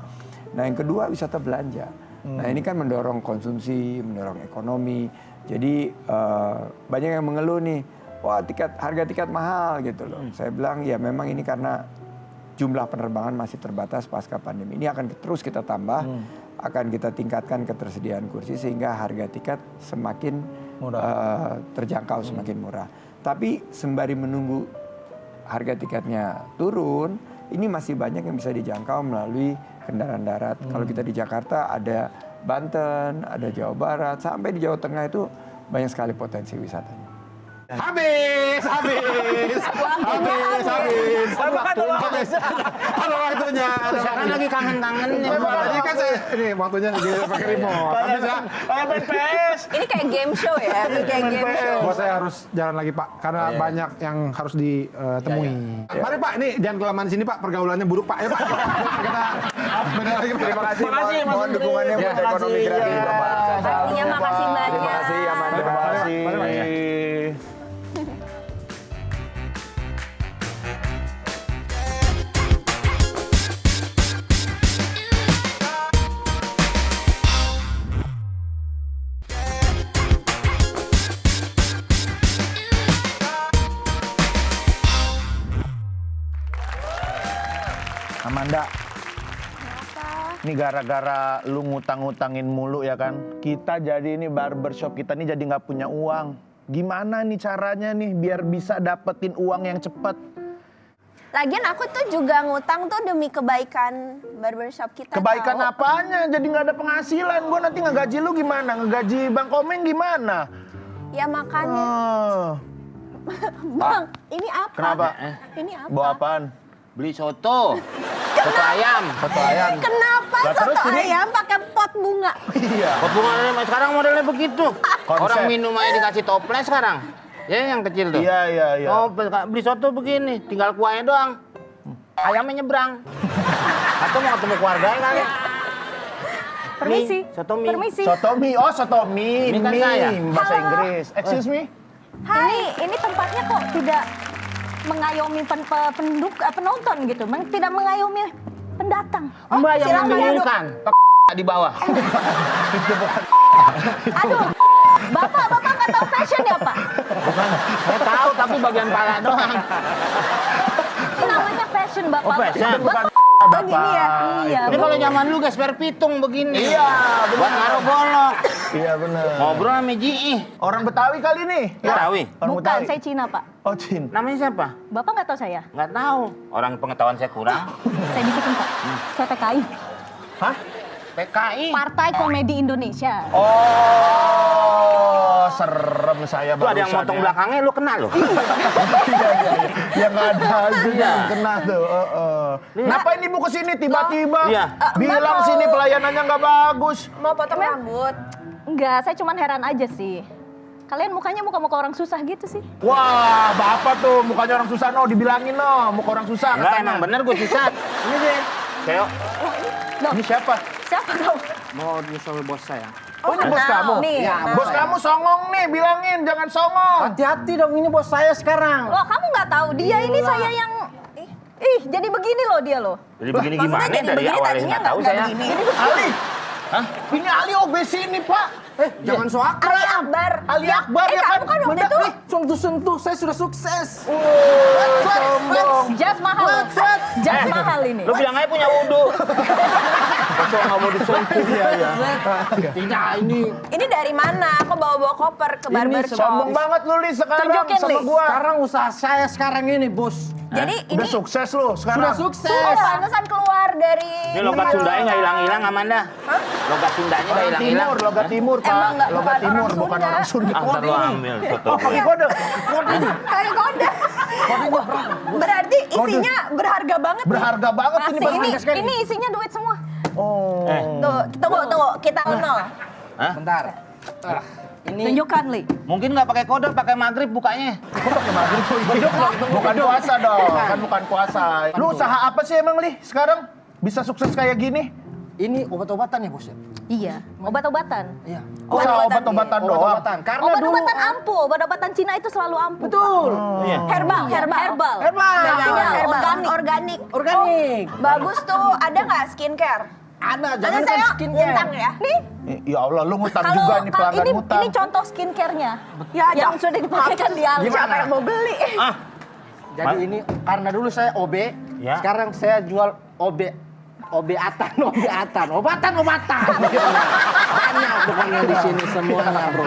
[SPEAKER 6] Nah yang kedua wisata belanja. Nah ini kan mendorong konsumsi, mendorong ekonomi. Jadi banyak yang mengeluh nih, wah harga tiket mahal gitu loh. Saya bilang ya memang ini karena jumlah penerbangan masih terbatas pasca pandemi. Ini akan terus kita tambah, akan kita tingkatkan ketersediaan kursi sehingga harga tiket semakin terjangkau, semakin murah. Tapi sembari menunggu harga tiketnya turun, ini masih banyak yang bisa dijangkau melalui kendaraan darat. Kalau kita di Jakarta ada Banten, ada Jawa Barat, sampai di Jawa Tengah itu banyak sekali potensi wisatanya.
[SPEAKER 2] Habis. Ada waktunya.
[SPEAKER 3] Sekarang lagi kangen-kangennya.
[SPEAKER 5] Ini kan ini waktunya pakai remote. Habis ya.
[SPEAKER 2] Main PS.
[SPEAKER 1] Ini kayak game show ya, ini kayak game show.
[SPEAKER 5] Bos saya harus jalan lagi Pak, karena banyak yang harus ditemui. Mari Pak, ini jangan kelamaan di sini Pak, pergaulannya buruk Pak ya Pak. Kita beda lagi Pak.
[SPEAKER 6] Terima kasih,
[SPEAKER 2] Makasih, Mas
[SPEAKER 6] mohon
[SPEAKER 2] Menteri.
[SPEAKER 6] dukungannya buat
[SPEAKER 2] Makasih,
[SPEAKER 6] ekonomi kreatif
[SPEAKER 2] ya.
[SPEAKER 6] Bapak.
[SPEAKER 1] Pastinya makasih banyak.
[SPEAKER 6] Terima kasih Amanda.
[SPEAKER 2] Terima kasih.
[SPEAKER 5] Mari, Pak, ya.
[SPEAKER 2] Amanda. Ini gara-gara lu ngutang-ngutangin mulu ya kan. Kita jadi ini barbershop kita nih jadi nggak punya uang. Gimana nih caranya nih biar bisa dapetin uang yang cepet?
[SPEAKER 1] Lagian aku tuh juga ngutang tuh demi kebaikan barbershop kita.
[SPEAKER 2] Kebaikan
[SPEAKER 1] tahu.
[SPEAKER 2] apanya? Jadi nggak ada penghasilan. Gue nanti ngegaji lu gimana? Ngegaji Bang Komeng gimana?
[SPEAKER 1] Ya makanya.
[SPEAKER 2] Oh,
[SPEAKER 1] Bang, ini apa?
[SPEAKER 2] kenapa?
[SPEAKER 1] Ini apa?
[SPEAKER 2] Bawa apaan?
[SPEAKER 3] Beli soto. Soto ayam.
[SPEAKER 2] Soto ayam.
[SPEAKER 1] Kenapa
[SPEAKER 2] Lah, terus
[SPEAKER 1] soto
[SPEAKER 2] ini?
[SPEAKER 1] ayam pakai pot bunga?
[SPEAKER 2] Iya.
[SPEAKER 3] Hubungannya sekarang modelnya begitu.
[SPEAKER 2] Konsep.
[SPEAKER 3] Orang minum aja dikasih toples sekarang. Ya yang kecil tuh.
[SPEAKER 2] Iya, iya, iya.
[SPEAKER 3] Oh, beli soto begini, tinggal kuahnya doang. Ayamnya nyebrang. Atau mau ketemu keluarga kali.
[SPEAKER 1] Permisi.
[SPEAKER 3] Mie, soto mie.
[SPEAKER 1] Permisi.
[SPEAKER 2] Soto mie. Oh, soto mie.
[SPEAKER 3] Ini kan saya.
[SPEAKER 2] Bahasa
[SPEAKER 1] Halo.
[SPEAKER 2] Inggris. Excuse me?
[SPEAKER 7] Hai, ini tempatnya kok tidak mengayomi penonton gitu, tidak mengayomi pendatang.
[SPEAKER 3] Mbak yang
[SPEAKER 1] silakan
[SPEAKER 3] membingungkan. Di bawah.
[SPEAKER 7] Aduh, bapak nggak tahu fashion ya Pak?
[SPEAKER 3] Bukan, saya tahu tapi bagian pala doang.
[SPEAKER 7] Ini namanya fashion Bapak.
[SPEAKER 3] Oh, fashion.
[SPEAKER 7] Bapak
[SPEAKER 2] Bapak.
[SPEAKER 7] gini ya? Iya.
[SPEAKER 3] Ini kalau zaman dulu gesper pitung begini.
[SPEAKER 2] Iya,
[SPEAKER 3] Buat ngaruh golok.
[SPEAKER 2] Iya, bener.
[SPEAKER 3] Ngobrol sama Ji.
[SPEAKER 2] Orang Betawi kali nih.
[SPEAKER 3] Betawi?
[SPEAKER 2] Orang
[SPEAKER 7] Bukan,
[SPEAKER 2] Betawi.
[SPEAKER 7] saya Cina Pak.
[SPEAKER 2] Oh, Cin.
[SPEAKER 3] Namanya siapa?
[SPEAKER 7] Bapak nggak tahu saya?
[SPEAKER 3] Nggak tahu. Orang pengetahuan saya kurang.
[SPEAKER 7] Saya bisikin Pak. Saya PKI.
[SPEAKER 2] Hah?
[SPEAKER 3] PKI.
[SPEAKER 7] Partai Komedi Indonesia.
[SPEAKER 2] Oh, serem saya
[SPEAKER 3] Itu ada yang
[SPEAKER 2] barusan
[SPEAKER 3] motong
[SPEAKER 2] ya.
[SPEAKER 3] belakangnya lu kenal loh.
[SPEAKER 2] Yang ada aja
[SPEAKER 3] Iya.
[SPEAKER 2] yang kena tuh. Ngapain ibu kesini tiba-tiba?
[SPEAKER 3] Iya.
[SPEAKER 2] Bilang
[SPEAKER 7] Mbak
[SPEAKER 2] sini
[SPEAKER 7] mau-
[SPEAKER 2] pelayanannya nggak bagus.
[SPEAKER 1] Mau potong rambut?
[SPEAKER 7] Enggak, saya cuman heran aja sih. Kalian mukanya muka-muka orang susah gitu sih.
[SPEAKER 2] Wah, bapak tuh mukanya orang susah no, dibilangin no, muka orang susah.
[SPEAKER 3] Enggak,
[SPEAKER 2] katanya.
[SPEAKER 3] emang bener gue susah. Ini deh. Theo.
[SPEAKER 7] Loh.
[SPEAKER 2] Ini siapa?
[SPEAKER 7] Siapa kau?
[SPEAKER 4] Mau nyusul bos saya.
[SPEAKER 2] Oh, ini bos kamu?
[SPEAKER 7] Nih,
[SPEAKER 4] Ya,
[SPEAKER 7] nah.
[SPEAKER 2] Bos kamu songong nih, bilangin jangan songong.
[SPEAKER 4] Hati-hati dong, ini bos saya sekarang.
[SPEAKER 7] Loh, kamu nggak tahu dia ini saya yang jadi begini loh dia loh.
[SPEAKER 3] Jadi begini
[SPEAKER 1] Maksudnya
[SPEAKER 3] gimana?
[SPEAKER 1] jadi
[SPEAKER 3] Dari
[SPEAKER 1] begini,
[SPEAKER 3] awalnya
[SPEAKER 1] tadinya
[SPEAKER 3] nggak tahu
[SPEAKER 1] nggak
[SPEAKER 3] saya.
[SPEAKER 1] begini.
[SPEAKER 2] Ali,
[SPEAKER 3] Hah?
[SPEAKER 2] ini Ali OBC ini Pak.
[SPEAKER 4] Jangan so akrab.
[SPEAKER 1] Ali Akbar.
[SPEAKER 2] Ali Akbar ya kan?
[SPEAKER 1] Kamu kan waktu itu
[SPEAKER 4] Sentuh-sentuh, saya sudah sukses.
[SPEAKER 2] Sombong.
[SPEAKER 7] Jas mahal. Jas mahal ini.
[SPEAKER 3] Lu bilang aja punya wudhu.
[SPEAKER 2] Kok nggak mau disentuh ya?
[SPEAKER 4] Tidak,
[SPEAKER 1] ini dari mana? Kok bawa-bawa koper ke barbershop?
[SPEAKER 2] Sombong banget lu Li sekarang
[SPEAKER 7] Tunjukin,
[SPEAKER 2] sama
[SPEAKER 7] Li.
[SPEAKER 2] gua.
[SPEAKER 4] sekarang usaha saya sekarang ini, bos.
[SPEAKER 1] Jadi ini
[SPEAKER 2] Udah sukses lu
[SPEAKER 4] Sudah
[SPEAKER 2] sekarang.
[SPEAKER 4] sukses.
[SPEAKER 1] oh, pantesan keluar dari
[SPEAKER 3] Ini logat Sundanya nggak hilang-hilang, Amanda. Logat Sundanya nggak hilang-hilang.
[SPEAKER 2] Timur, logat timur Pak.
[SPEAKER 1] Emang nggak-
[SPEAKER 2] Logat
[SPEAKER 1] bukan
[SPEAKER 2] timur
[SPEAKER 1] orang
[SPEAKER 2] bukan
[SPEAKER 1] Sunda.
[SPEAKER 2] orang Sunda.
[SPEAKER 3] Ah, ntar lu ambil foto
[SPEAKER 2] Oh,
[SPEAKER 3] gue.
[SPEAKER 2] pakai kode.
[SPEAKER 1] kayak kode. Berarti isinya berharga banget nih.
[SPEAKER 2] Berharga banget ini
[SPEAKER 7] Asik, ini isinya duit semua.
[SPEAKER 2] Oh.
[SPEAKER 1] Tuh, tunggu, kita nol.
[SPEAKER 3] Hah?
[SPEAKER 4] Bentar.
[SPEAKER 7] Tunjukkan, Li.
[SPEAKER 3] Mungkin nggak pakai kode, pakai maghrib bukanya.
[SPEAKER 2] Kok pakai maghrib tuh? Bukan puasa dong, kan bukan puasa. Lu usaha apa sih emang Li sekarang? Bisa sukses kayak gini?
[SPEAKER 4] Ini obat-obatan ya, bos ya?
[SPEAKER 7] Iya, obat-obatan.
[SPEAKER 4] Iya.
[SPEAKER 2] Usaha obat-obatan doang.
[SPEAKER 4] Obat-obatan. Karena dulu
[SPEAKER 7] Obat-obatan ampuh, obat-obatan Cina itu selalu ampuh.
[SPEAKER 4] betul.
[SPEAKER 3] Iya.
[SPEAKER 1] Herbal.
[SPEAKER 7] Herbal.
[SPEAKER 1] Organik.
[SPEAKER 4] Organik.
[SPEAKER 1] Bagus tuh. Ada nggak skincare?
[SPEAKER 4] Ada,
[SPEAKER 1] Nanti
[SPEAKER 4] jangan
[SPEAKER 1] saya
[SPEAKER 4] kan skincare.
[SPEAKER 1] ngutang ya. Nih,
[SPEAKER 2] Ya Allah, lu ngutang
[SPEAKER 7] Kalau
[SPEAKER 2] juga nih pelanggan
[SPEAKER 7] ini
[SPEAKER 2] ngutang.
[SPEAKER 7] contoh skincare-nya.
[SPEAKER 1] ya
[SPEAKER 7] Yang sudah dipakaikan di alis.
[SPEAKER 1] Siapa yang mau beli?
[SPEAKER 3] Ah,
[SPEAKER 4] Jadi ini karena dulu saya OB,
[SPEAKER 3] Ya.
[SPEAKER 4] sekarang saya jual obatan. Obatan. Banyak pokoknya di sini semuanya, bro.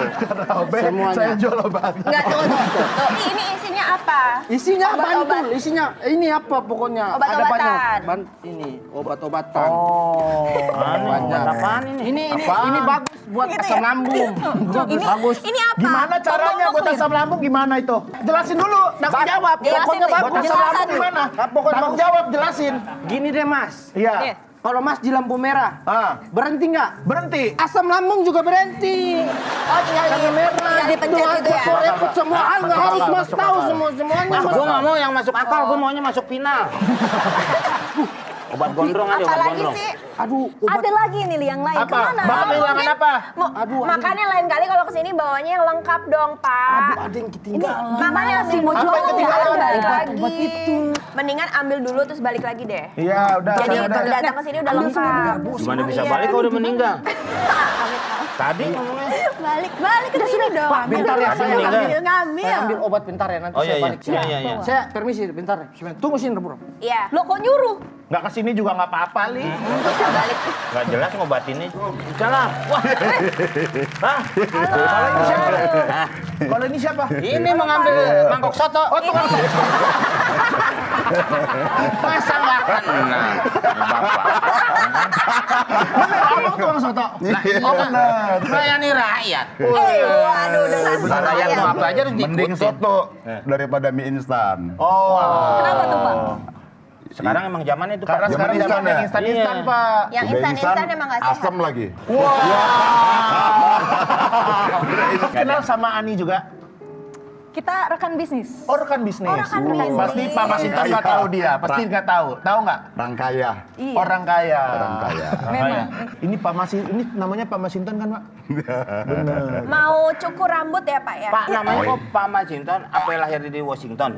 [SPEAKER 4] Semuanya.
[SPEAKER 2] Saya jual obat.
[SPEAKER 1] Nggak, tunggu. Tuh, ini isinya apa?
[SPEAKER 4] Isinya
[SPEAKER 1] Obat-obat.
[SPEAKER 4] bantul, isinya ini apa pokoknya? Ada
[SPEAKER 1] Obat-obatan.
[SPEAKER 4] banyak. Ini obat-obatan.
[SPEAKER 2] Oh.
[SPEAKER 4] Banyak.
[SPEAKER 3] apaan ini?
[SPEAKER 4] Ini bagus buat
[SPEAKER 1] Gitu
[SPEAKER 4] asam
[SPEAKER 1] ya?
[SPEAKER 4] lambung.
[SPEAKER 1] Ini,
[SPEAKER 4] Bagus.
[SPEAKER 1] ini apa?
[SPEAKER 2] Gimana caranya buat asam lambung gimana itu? Jelasin dulu, tanggung jawab.
[SPEAKER 1] Jelasin,
[SPEAKER 2] Pokoknya
[SPEAKER 1] Li.
[SPEAKER 2] buat asam
[SPEAKER 1] Jelasin,
[SPEAKER 2] lambung
[SPEAKER 1] Li.
[SPEAKER 2] gimana?
[SPEAKER 4] Pokoknya
[SPEAKER 2] Tanggung jawab, jelasin.
[SPEAKER 4] Gini deh, Mas.
[SPEAKER 2] Iya.
[SPEAKER 7] Iya.
[SPEAKER 4] Kalau Mas di lampu merah,
[SPEAKER 2] Ah,
[SPEAKER 4] berhenti nggak?
[SPEAKER 2] berhenti.
[SPEAKER 4] Asam lambung juga berhenti.
[SPEAKER 1] Oh, tinggal
[SPEAKER 4] Tinggal
[SPEAKER 1] dipencet gitu ya?
[SPEAKER 4] Repot semua hal nggak harus Mas tahu semuanya.
[SPEAKER 3] Mas,
[SPEAKER 4] Mas.
[SPEAKER 3] gue nggak mau yang masuk akal, gue maunya masuk final. Obat gondrong aja, obat
[SPEAKER 1] Apalagi
[SPEAKER 3] gondrong.
[SPEAKER 1] sih?
[SPEAKER 4] Aduh, obat
[SPEAKER 7] Ada lagi nih, Li, yang lain.
[SPEAKER 2] Apa?
[SPEAKER 7] Kemana?
[SPEAKER 2] Bapak kehilangan apa?
[SPEAKER 1] Makanya lain kali kalau kesini bawanya yang lengkap dong, Pak.
[SPEAKER 4] ada yang ketinggalan.
[SPEAKER 1] Makanya
[SPEAKER 7] sih mau
[SPEAKER 2] Apa
[SPEAKER 7] jual
[SPEAKER 2] yang ketinggalan?
[SPEAKER 1] balik
[SPEAKER 4] Obat-obat
[SPEAKER 1] lagi.
[SPEAKER 4] itu.
[SPEAKER 1] Mendingan ambil dulu terus balik lagi deh.
[SPEAKER 2] Iya, udah.
[SPEAKER 1] Jadi
[SPEAKER 2] udah.
[SPEAKER 1] datang ke sini udah lengkap.
[SPEAKER 3] Gimana bisa
[SPEAKER 1] Iya.
[SPEAKER 3] balik kalau udah meninggal? Tadi ngomongnya.
[SPEAKER 1] Balik ke sini dong.
[SPEAKER 4] Pak, bentar ya, saya
[SPEAKER 1] ngambil.
[SPEAKER 4] Saya ambil obat bentar ya, nanti
[SPEAKER 3] Oh,
[SPEAKER 4] saya
[SPEAKER 3] iya,
[SPEAKER 4] balik.
[SPEAKER 3] iya. Iya, iya.
[SPEAKER 4] Saya permisi bentar. Tunggu sini, bro.
[SPEAKER 1] Iya.
[SPEAKER 7] Lo kok nyuruh?
[SPEAKER 2] Nggak kesini juga nggak apa-apa, Li.
[SPEAKER 1] Balik.
[SPEAKER 3] Nggak jelas ngobatinnya. Salah. Wah. Hah?
[SPEAKER 2] Kalau ini siapa?
[SPEAKER 3] Hah?
[SPEAKER 2] Kalau ini siapa?
[SPEAKER 3] Ini mengambil mangkok soto.
[SPEAKER 2] Oh, tukang soto.
[SPEAKER 3] Masa nggak kena? Bapak.
[SPEAKER 2] Abang tukang soto.
[SPEAKER 3] Oh benar. Melayani rakyat.
[SPEAKER 1] Waduh, dengan
[SPEAKER 3] Rakyat mau apa aja harus
[SPEAKER 8] Mending
[SPEAKER 3] diikutin.
[SPEAKER 8] soto daripada mie instan.
[SPEAKER 2] Oh.
[SPEAKER 7] Kenapa tuh, Pak?
[SPEAKER 3] Sekarang emang zamannya itu
[SPEAKER 2] Karena
[SPEAKER 3] Pak.
[SPEAKER 2] sekarang
[SPEAKER 8] Zaman
[SPEAKER 2] zaman yang
[SPEAKER 8] instan ya?
[SPEAKER 2] instan-instan,
[SPEAKER 3] Iya.
[SPEAKER 2] Pak.
[SPEAKER 1] yang
[SPEAKER 8] Udah
[SPEAKER 1] instan-instan emang nggak sehat.
[SPEAKER 8] asam lagi.
[SPEAKER 2] Kenal sama Ani juga?
[SPEAKER 7] Kita rekan bisnis.
[SPEAKER 2] Oh, rekan bisnis.
[SPEAKER 1] Oh, rekan bisnis.
[SPEAKER 2] Pasti Pak Masinton nggak tahu dia. Pasti nggak tahu. Tahu nggak?
[SPEAKER 8] Rangkaya.
[SPEAKER 7] Iya.
[SPEAKER 2] Orang kaya.
[SPEAKER 8] Orang kaya.
[SPEAKER 7] Memang.
[SPEAKER 2] Ini Pak Masinton, ini namanya Pak Masinton kan, Pak? Bener.
[SPEAKER 1] Mau cukur rambut ya, Pak ya?
[SPEAKER 3] Pak namanya kok Pak Masinton? Apa yang lahir di Washington?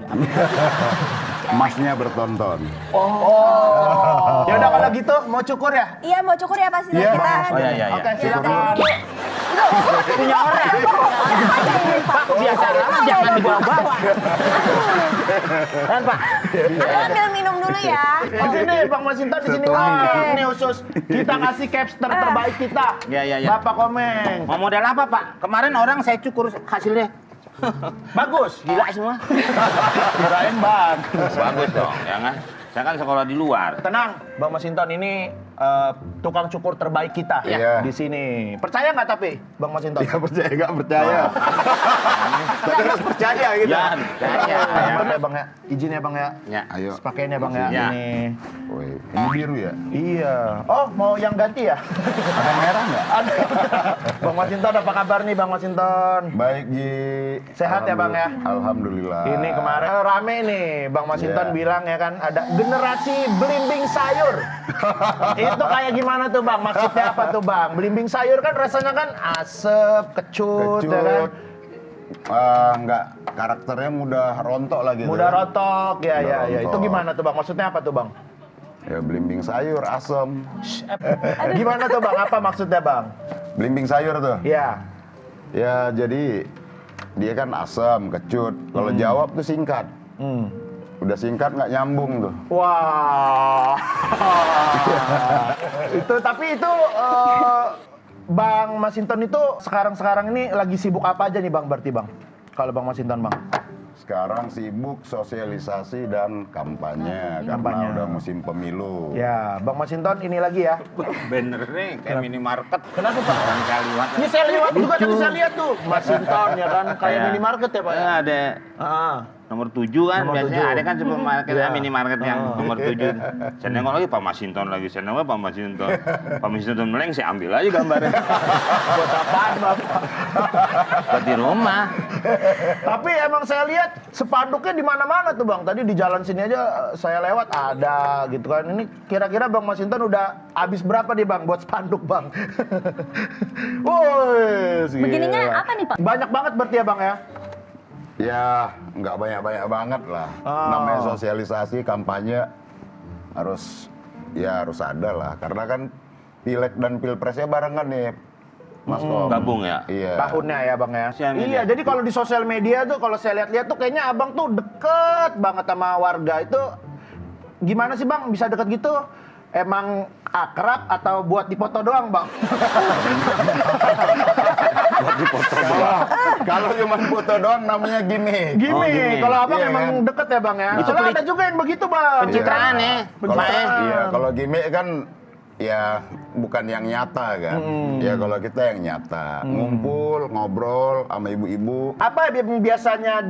[SPEAKER 8] Emasnya bertonton.
[SPEAKER 2] Ya udah kalau gitu mau cukur ya?
[SPEAKER 1] Iya, mau cukur ya pasti
[SPEAKER 8] Iya.
[SPEAKER 1] kita.
[SPEAKER 3] Oh iya iya.
[SPEAKER 2] Oke,
[SPEAKER 3] iya.
[SPEAKER 2] silakan.
[SPEAKER 3] Punya orang. Pak biasa lama jangan dibawa-bawa. Dan Pak.
[SPEAKER 1] Aku ambil minum dulu ya.
[SPEAKER 2] Di sini Bang Masinton di sini.
[SPEAKER 8] Setomi.
[SPEAKER 2] Ini khusus kita kasih capster terbaik kita.
[SPEAKER 3] Iya, iya, iya.
[SPEAKER 2] Bapak Komeng.
[SPEAKER 3] Mau model apa Pak? Kemarin orang saya cukur hasilnya.
[SPEAKER 2] Bagus.
[SPEAKER 3] Gila semua.
[SPEAKER 2] Kirain Bang.
[SPEAKER 3] Bagus dong, ya kan? Saya kan sekolah di luar.
[SPEAKER 2] Tenang, Bang Masinton ini tukang cukur terbaik kita
[SPEAKER 8] Iya.
[SPEAKER 2] di sini. Percaya nggak tapi, Bang Masinton?
[SPEAKER 8] Ya percaya nggak percaya. Tapi harus percaya gitu.
[SPEAKER 3] Ya, percaya.
[SPEAKER 2] Boleh Bang ya, izin ya Bang ya.
[SPEAKER 3] Ya.
[SPEAKER 8] Ayo.
[SPEAKER 2] Pakainya Bang ya.
[SPEAKER 3] Ya.
[SPEAKER 2] Ini.
[SPEAKER 8] Woi, ini biru ya?
[SPEAKER 2] Iya. Oh, mau yang ganti ya?
[SPEAKER 8] Ada merah nggak?
[SPEAKER 2] Ada. Bang Masinton apa kabar nih Bang Masinton?
[SPEAKER 8] Baik Ji.
[SPEAKER 2] Sehat ya, Bang, ya?
[SPEAKER 8] Alhamdulillah.
[SPEAKER 2] Ini kemarin rame nih Bang Masinton
[SPEAKER 8] Iya.
[SPEAKER 2] bilang ya kan ada generasi belimbing sayur. Itu kayak gimana tuh Bang? Maksudnya apa tuh Bang? Belimbing sayur kan rasanya kan asep, kecut, ya kan?
[SPEAKER 8] Enggak, karakternya mudah rontok lah gitu.
[SPEAKER 2] Mudah
[SPEAKER 8] kan.
[SPEAKER 2] rotok, ya
[SPEAKER 8] Mudah
[SPEAKER 2] ya ya. Itu
[SPEAKER 8] rontok.
[SPEAKER 2] gimana tuh Bang? Maksudnya apa tuh Bang?
[SPEAKER 8] Ya belimbing sayur, asem.
[SPEAKER 2] Gimana tuh Bang? Apa maksudnya Bang?
[SPEAKER 8] Belimbing sayur tuh.
[SPEAKER 2] Ya.
[SPEAKER 8] Ya jadi dia kan asam, kecut. Kalau jawab tuh singkat. Udah singkat nggak nyambung tuh.
[SPEAKER 2] Wah. Itu tapi itu Bang Masinton itu sekarang ini lagi sibuk apa aja nih Bang berarti Bang? Kalau Bang Masinton Bang.
[SPEAKER 8] Sekarang sibuk sosialisasi dan kampanye,
[SPEAKER 2] Kampanye.
[SPEAKER 8] karena udah musim pemilu.
[SPEAKER 2] Ya, Bang Masinton ini lagi ya.
[SPEAKER 3] Bener nih, kayak minimarket.
[SPEAKER 2] Kenapa Pak?
[SPEAKER 3] Orang kaliwat.
[SPEAKER 2] Ini saya lewat juga tadi saya lihat tuh. Masinton ya kan kayak
[SPEAKER 3] Ya.
[SPEAKER 2] minimarket ya Pak.
[SPEAKER 3] Ada
[SPEAKER 2] Ah.
[SPEAKER 3] nomor 7 kan,
[SPEAKER 2] Nomor
[SPEAKER 3] biasanya
[SPEAKER 2] 7.
[SPEAKER 3] ada kan supermarket,
[SPEAKER 2] Iya.
[SPEAKER 3] minimarket yang nomor 7. Saya nengok lagi Pak Masinton lagi, saya nengok Pak Masinton. Pak Masinton meleng, saya ambil aja gambarnya.
[SPEAKER 2] Buat apaan Bapak?
[SPEAKER 3] Buat di rumah.
[SPEAKER 2] Tapi emang saya lihat spanduknya di mana-mana tuh Bang. Tadi di jalan sini aja saya lewat ada gitu kan. Ini kira-kira Bang Masinton udah habis berapa nih Bang buat spanduk Bang? Woi,
[SPEAKER 7] Begininya apa nih, Pak?
[SPEAKER 2] Banyak banget berarti ya Bang ya?
[SPEAKER 8] Ya, nggak banyak-banyak banget lah.
[SPEAKER 2] Oh.
[SPEAKER 8] Namanya sosialisasi, kampanye harus ada lah. Karena kan pileg dan pilpresnya barengan nih, Mas Kom.
[SPEAKER 3] Gabung ya?
[SPEAKER 8] Iya.
[SPEAKER 2] Tahunnya ya Bang ya?
[SPEAKER 3] Sosial media.
[SPEAKER 2] Iya, jadi kalau di sosial media tuh kalau saya lihat-lihat tuh kayaknya Abang tuh deket banget sama warga. Itu gimana sih Bang bisa deket gitu? Emang akrab atau buat dipoto doang Bang?
[SPEAKER 8] Kalau cuma foto doang namanya gimmick.
[SPEAKER 2] Gini,
[SPEAKER 3] gini.
[SPEAKER 2] kalau Abang
[SPEAKER 8] Iya,
[SPEAKER 2] emang
[SPEAKER 8] kan?
[SPEAKER 2] deket ya Bang ya?
[SPEAKER 3] Itu
[SPEAKER 2] Soalnya ada juga yang begitu Bang.
[SPEAKER 3] Pencitraan ya.
[SPEAKER 2] Pencitraan.
[SPEAKER 8] Iya, kalau gimmick kan ya bukan yang nyata kan. Ya kalau kita yang nyata, ngumpul, ngobrol sama ibu-ibu.
[SPEAKER 2] Apa yang biasanya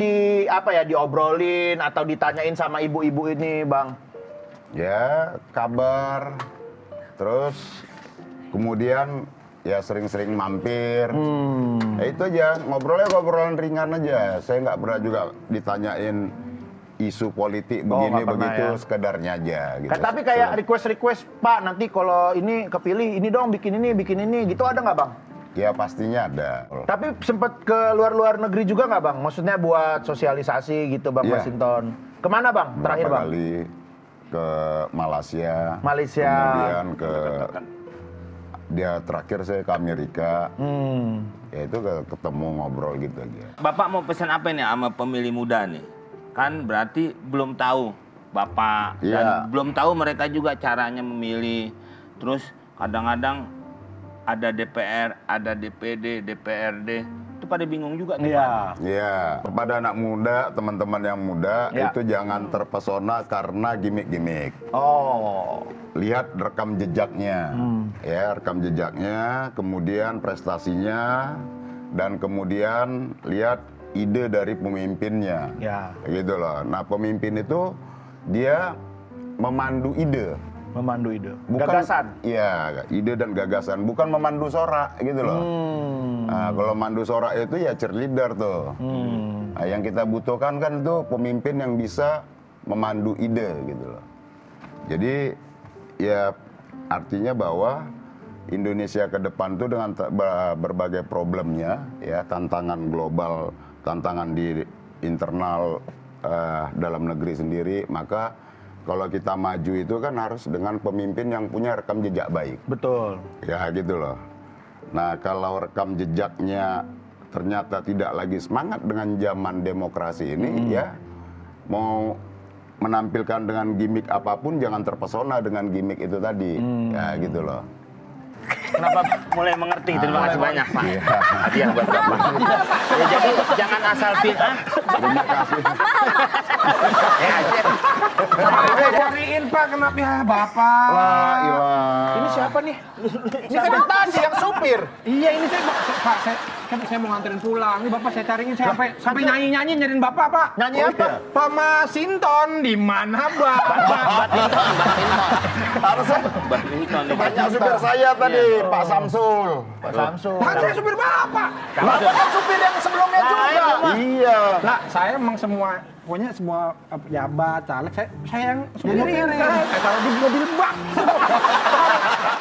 [SPEAKER 2] diobrolin atau ditanyain sama ibu-ibu ini Bang?
[SPEAKER 8] Ya, kabar. Terus kemudian ya sering-sering mampir. Ya itu aja, ngobrolan ringan aja. Saya nggak pernah juga ditanyain isu politik begini
[SPEAKER 2] nggak pernah
[SPEAKER 8] begitu,
[SPEAKER 2] ya.
[SPEAKER 8] sekedarnya aja gitu.
[SPEAKER 2] Tapi kayak request Pak nanti kalau ini kepilih ini dong bikin ini gitu ada nggak Bang?
[SPEAKER 8] Ya pastinya ada.
[SPEAKER 2] Tapi sempet ke luar negeri juga nggak Bang? Maksudnya buat sosialisasi gitu Bang
[SPEAKER 8] Iya.
[SPEAKER 2] Masinton. Kemana Bang? Terakhir
[SPEAKER 8] Berapa
[SPEAKER 2] Bang?
[SPEAKER 8] kali ke Malaysia.
[SPEAKER 2] Malaysia.
[SPEAKER 8] Kemudian dia terakhir saya ke Amerika. Ya itu ketemu ngobrol gitu aja.
[SPEAKER 3] Bapak mau pesan apa nih sama pemilih muda nih? Kan berarti belum tahu Bapak
[SPEAKER 8] Iya.
[SPEAKER 3] dan belum tahu mereka juga caranya memilih. Terus kadang-kadang ada DPR, ada DPD, DPRD, itu pada bingung juga nih Pak.
[SPEAKER 2] Iya.
[SPEAKER 8] Ya, kepada anak muda, teman-teman yang muda,
[SPEAKER 2] Ya.
[SPEAKER 8] itu jangan terpesona karena gimmick-gimmick.
[SPEAKER 2] Oh.
[SPEAKER 8] Lihat rekam jejaknya, ya rekam jejaknya, kemudian prestasinya, dan kemudian lihat ide dari pemimpinnya.
[SPEAKER 2] Ya.
[SPEAKER 8] Gitu loh. Nah, pemimpin itu dia memandu ide.
[SPEAKER 2] Memandu ide. Gagasan.
[SPEAKER 8] Iya, ide dan gagasan, bukan memandu sorak gitu loh. Nah, kalau mandu sorak itu ya cheerleader tuh. Nah, yang kita butuhkan kan itu pemimpin yang bisa memandu ide gitu loh. Jadi ya artinya bahwa Indonesia ke depan tuh dengan berbagai problemnya, ya tantangan global, tantangan di internal dalam negeri sendiri, maka kalau kita maju itu kan harus dengan pemimpin yang punya rekam jejak baik.
[SPEAKER 2] Betul.
[SPEAKER 8] Ya gitu loh. Nah kalau rekam jejaknya ternyata tidak lagi semangat dengan zaman demokrasi ini, ya mau menampilkan dengan gimmick apapun jangan terpesona dengan gimmick itu tadi. Ya gitu loh.
[SPEAKER 3] Kenapa mulai mengerti? Terima kasih banyak Pak. Hadiah buat Bapak. Ya, jadi jangan asal pilih.
[SPEAKER 8] Terima kasih.
[SPEAKER 5] Cariin Pak kenapa ya Bapak?
[SPEAKER 8] Wah, ilah.
[SPEAKER 2] Ini siapa nih? Ini kan yang tadi yang super. supir.
[SPEAKER 5] Iya ini saya Pak, saya mau nganterin pulang. Ini Bapak saya cariin sampai nyanyi-nyanyi nyariin Bapak, Pak.
[SPEAKER 2] Nyanyi apa?
[SPEAKER 5] Pak Masinton di mana, Bapak?
[SPEAKER 2] Harusnya tanya supir saya tadi, Pak Samsul.
[SPEAKER 3] Pak Samsul.
[SPEAKER 5] Kan saya supir Bapak.
[SPEAKER 2] Bapak kan supir yang sebelumnya juga. Iya.
[SPEAKER 5] Lah, saya emang pokoknya semua pejabat, caleg, saya yang supirin. Saya taruh di mobil bak.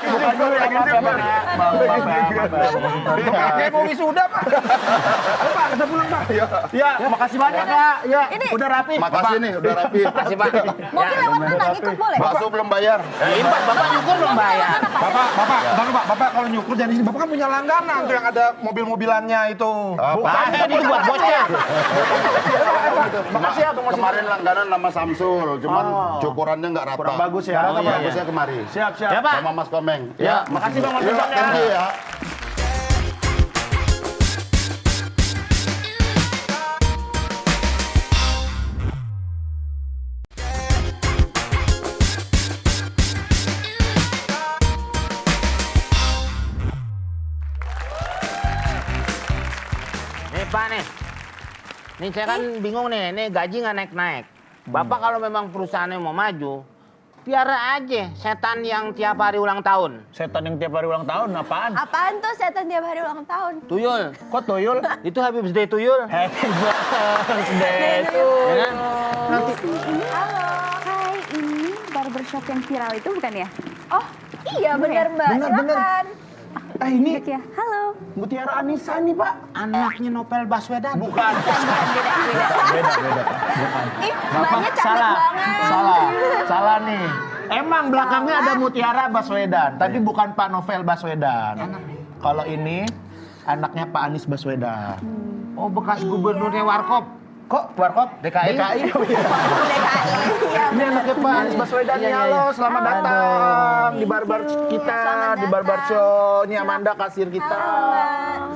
[SPEAKER 2] Bukan dulu lagi Bapak.
[SPEAKER 5] Kayak mau wisuda, Pak. Pak, kita pulang, Pak.
[SPEAKER 2] Ya, makasih banyak ya. Ya,
[SPEAKER 1] Ini.
[SPEAKER 2] udah rapi.
[SPEAKER 8] Makasih nih, udah rapi.
[SPEAKER 3] Makasih Pak.
[SPEAKER 1] Mobil lewat mana? Ikut boleh?
[SPEAKER 8] Bakso belum bayar.
[SPEAKER 3] Bapak nyukur belum bayar.
[SPEAKER 5] Bapak kalau nyukur jangan di sini. Bapak kan punya langganan tuh yang ada mobil-mobilannya itu.
[SPEAKER 8] Apa?
[SPEAKER 3] Tadi itu buat bosnya.
[SPEAKER 2] Makasih ya, Bang Mas.
[SPEAKER 8] Kemarin langganan nama Samsul, cuman cukurannya nggak rata.
[SPEAKER 2] Kurang bagus ya.
[SPEAKER 8] Oh, iya, bagusnya kemari.
[SPEAKER 2] Siap.
[SPEAKER 3] Ya Pak.
[SPEAKER 8] Sama Mas Komeng.
[SPEAKER 3] Ya,
[SPEAKER 2] makasih Bang Mas
[SPEAKER 8] Yuk,
[SPEAKER 2] Komeng ya.
[SPEAKER 8] thank you ya.
[SPEAKER 3] Nih Pak nih. Nih saya kan bingung nih, gaji nggak naik-naik. Bapak kalau memang perusahaannya mau maju, piara aja setan yang tiap hari ulang tahun.
[SPEAKER 2] Setan yang tiap hari ulang tahun apaan?
[SPEAKER 1] Apaan tuh setan tiap hari ulang tahun?
[SPEAKER 3] Tuyul.
[SPEAKER 2] Kok tuyul?
[SPEAKER 3] Itu Happy Birthday Tuyul.
[SPEAKER 2] Happy birthday.
[SPEAKER 3] Ya kan?
[SPEAKER 1] Halo.
[SPEAKER 7] Hai, ini barbershop yang viral itu bukan ya?
[SPEAKER 1] Oh, iya benar Mbak. Silakan.
[SPEAKER 2] Ini
[SPEAKER 7] Ya, halo.
[SPEAKER 2] Mutiara Anissa nih, Pak.
[SPEAKER 3] Anaknya Novel Baswedan.
[SPEAKER 2] Bukan.
[SPEAKER 1] Ih, Mbaknya cantik banget.
[SPEAKER 2] Salah nih. Emang belakangnya ada Mutiara Baswedan, tapi bukan Pak Novel Baswedan. Kalau ini anaknya Pak Anies Baswedan.
[SPEAKER 3] Oh, bekas gubernurnya Warkop.
[SPEAKER 2] Kok Warkop?
[SPEAKER 3] DKI?
[SPEAKER 2] DKI.
[SPEAKER 1] DKI. Iya,
[SPEAKER 2] Ini anaknya Pak Anies Baswedan nih. Halo, selamat datang di barbar kita,
[SPEAKER 1] Selamat
[SPEAKER 2] di barbar
[SPEAKER 1] datang.
[SPEAKER 2] show. Ini Amanda kasir kita.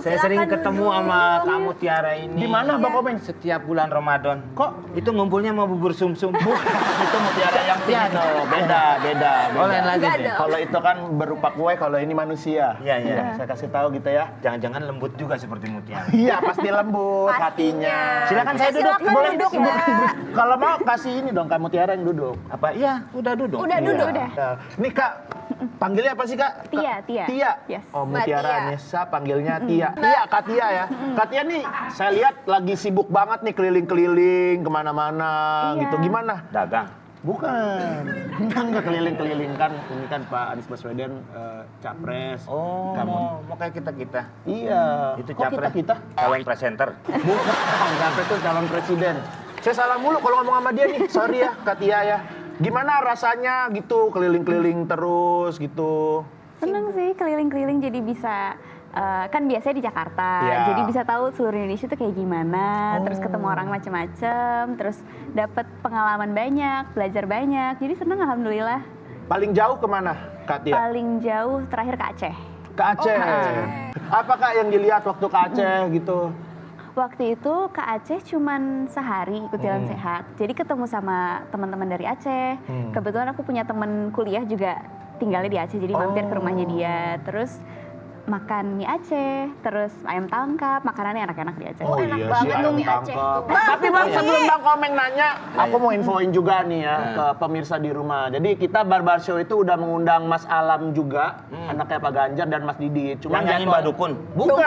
[SPEAKER 3] Saya sering ketemu sama kamu Tiara ini.
[SPEAKER 2] Di mana, Bang Komeng?
[SPEAKER 3] Setiap bulan Ramadan.
[SPEAKER 2] Kok
[SPEAKER 3] Itu ngumpulnya mau bubur sumsum.
[SPEAKER 2] itu Mutiara yang piano? Beda.
[SPEAKER 3] Oh, lain lagi
[SPEAKER 1] Enggak
[SPEAKER 3] deh.
[SPEAKER 1] dong.
[SPEAKER 2] Kalau itu kan berupa kue, kalau ini manusia.
[SPEAKER 3] Iya.
[SPEAKER 2] Saya kasih tahu gitu ya.
[SPEAKER 3] Jangan-jangan lembut juga seperti mutiara.
[SPEAKER 2] Iya, pasti lembut
[SPEAKER 1] Pastinya.
[SPEAKER 2] hatinya.
[SPEAKER 3] Silakan saya duduk.
[SPEAKER 1] Silakan
[SPEAKER 3] Boleh
[SPEAKER 1] duduk,
[SPEAKER 3] duduk.
[SPEAKER 1] Mbak.
[SPEAKER 2] Kalau mau kasih ini dong, Kak Mutiara yang duduk.
[SPEAKER 3] Apa? Iya, udah duduk.
[SPEAKER 1] Udah duduk.
[SPEAKER 2] Iya. Nih Kak, panggilnya apa sih Kak?
[SPEAKER 7] Tia.
[SPEAKER 2] Tia.
[SPEAKER 7] Yes.
[SPEAKER 2] Oh,
[SPEAKER 1] Mbak
[SPEAKER 2] Mutiara
[SPEAKER 1] Tia.
[SPEAKER 2] Anissa panggilnya Tia. Tia, Kak Tia ya. Kak Tia nih, saya lihat lagi sibuk banget nih keliling-keliling kemana-mana
[SPEAKER 7] Iya.
[SPEAKER 2] gitu. Gimana?
[SPEAKER 3] Dagang.
[SPEAKER 2] Bukan. Enggak keliling-keliling kan. Ini kan Pak Anies Baswedan capres.
[SPEAKER 3] Oh,
[SPEAKER 2] Kamu.
[SPEAKER 3] mau kayak kita-kita.
[SPEAKER 2] Iya.
[SPEAKER 3] Itu
[SPEAKER 2] Kok
[SPEAKER 3] capres.
[SPEAKER 2] kita?
[SPEAKER 3] Calon presenter.
[SPEAKER 2] Bukan, capres itu calon presiden. Saya salah mulu kalau ngomong sama dia nih. Sorry ya, Kak Tia ya. Gimana rasanya gitu keliling-keliling terus gitu?
[SPEAKER 7] Seneng sih keliling-keliling jadi bisa kan biasanya di Jakarta,
[SPEAKER 2] Iya.
[SPEAKER 7] jadi bisa tahu seluruh Indonesia tuh kayak gimana, terus ketemu orang macem-macem, terus dapat pengalaman banyak, belajar banyak, jadi seneng alhamdulillah.
[SPEAKER 2] Paling jauh kemana, Kak Tia?
[SPEAKER 7] Paling jauh terakhir ke Aceh.
[SPEAKER 2] Ke Aceh. Apa Kak yang dilihat waktu ke Aceh gitu?
[SPEAKER 7] Waktu itu ke Aceh cuman sehari ikut jalan sehat, jadi ketemu sama teman-teman dari Aceh. Kebetulan aku punya teman kuliah juga tinggalnya di Aceh, jadi mampir ke rumahnya dia, terus makan mie Aceh, terus ayam tangkap, makanannya enak-enak di Aceh.
[SPEAKER 1] Oh, enak banget tuh mie Aceh.
[SPEAKER 2] Tapi Bang, sebelum Bang Komeng nanya, aku mau infoin juga nih ya ke pemirsa di rumah. Jadi kita Barbar Show itu udah mengundang Mas Alam juga, anaknya Pak Ganjar dan Mas Didit.
[SPEAKER 3] Yang nyanyi Mbak Dukun.
[SPEAKER 2] Bukan.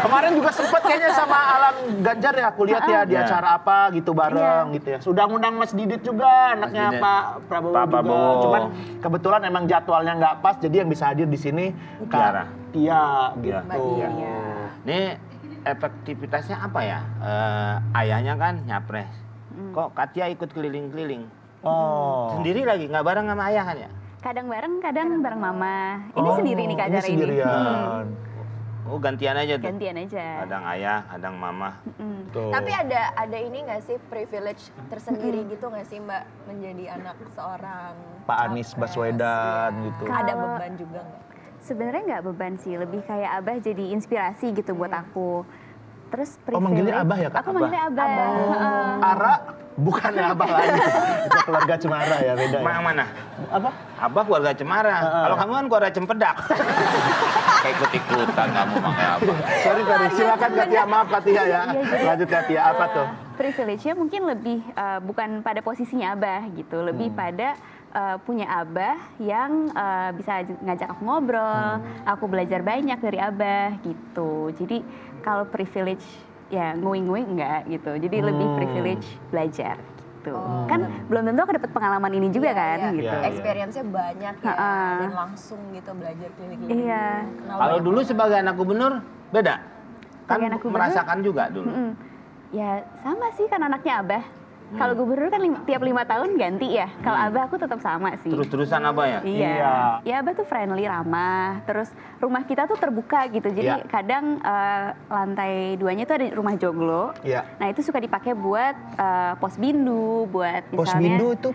[SPEAKER 2] Kemarin juga sempet kayaknya sama Alam Ganjar ya, aku lihat ya di acara apa gitu bareng gitu ya. Sudah ngundang Mas Didit juga, anaknya
[SPEAKER 3] Didit.
[SPEAKER 2] Pak Prabowo
[SPEAKER 3] Pak
[SPEAKER 2] juga.
[SPEAKER 3] Prabowo.
[SPEAKER 2] Cuman kebetulan emang jadwalnya nggak pas, jadi yang bisa hadir di sini
[SPEAKER 3] Tiara.
[SPEAKER 2] Tia gitu.
[SPEAKER 1] Mbak Tia.
[SPEAKER 3] Ini efektivitasnya apa ya? Ayahnya kan nyapres. Kok Katia ikut keliling-keliling?
[SPEAKER 2] Oh.
[SPEAKER 3] Sendiri lagi, nggak bareng sama ayah kan ya?
[SPEAKER 7] Kadang bareng, kadang bareng mama. Ini sendiri nih Kak
[SPEAKER 2] Ini
[SPEAKER 7] acara ini.
[SPEAKER 2] sendirian.
[SPEAKER 3] Oh, gantian aja tuh.
[SPEAKER 7] Gantian aja.
[SPEAKER 3] Kadang ayah, kadang mama.
[SPEAKER 2] Tuh.
[SPEAKER 1] Tapi ada ini nggak sih privilege tersendiri gitu nggak sih Mbak menjadi anak seorang
[SPEAKER 2] Pak Anies
[SPEAKER 1] capres?
[SPEAKER 2] Baswedan
[SPEAKER 1] Iya.
[SPEAKER 2] gitu.
[SPEAKER 1] Ada
[SPEAKER 7] Kalau-
[SPEAKER 1] beban juga nggak?
[SPEAKER 7] Sebenarnya nggak beban sih, lebih kayak Abah jadi inspirasi gitu buat aku. Terus
[SPEAKER 2] Oh, manggilnya Abah ya, Kak?
[SPEAKER 7] Aku manggilnya Abah. Heeh.
[SPEAKER 2] Ara, Bukannya abah lagi. Itu keluarga Cemara ya, beda ya.
[SPEAKER 3] Yang mana?
[SPEAKER 2] Apa?
[SPEAKER 3] Abah keluarga Cemara. Kalau kamu kan keluarga Cempedak. Kayak ikut-ikutan kamu pakai abah.
[SPEAKER 2] Sorry, silakan Katia, maaf Katia ya. Lanjut Katia, apa tuh?
[SPEAKER 7] Privilege-nya mungkin lebih bukan pada posisinya abah gitu, lebih pada punya abah yang bisa ngajak aku ngobrol, aku belajar banyak dari abah gitu. Jadi kalau privilege ya nguing-nguing enggak gitu. Jadi lebih privilege belajar gitu. Kan belum tentu aku dapat pengalaman ini juga kan gitu.
[SPEAKER 1] Experience-nya banyak ya, dan langsung gitu belajar keliling-keliling.
[SPEAKER 7] Iya.
[SPEAKER 3] Kalau dulu sebagai anak gubernur beda. Kan
[SPEAKER 7] Sebagai anak gubernur?
[SPEAKER 3] merasakan juga dulu.
[SPEAKER 7] Ya sama sih kan anaknya abah. Kalau gubernur kan tiap 5 tahun ganti ya. Kalau abah aku tetap sama sih.
[SPEAKER 3] Terus-terusan abah ya?
[SPEAKER 7] Iya. Ya abah tuh friendly, ramah. Terus rumah kita tuh terbuka gitu. Jadi kadang lantai 2-nya tuh ada rumah joglo.
[SPEAKER 2] Iya.
[SPEAKER 7] Nah itu suka dipakai buat posbindu, buat misalnya.
[SPEAKER 2] Posbindu itu?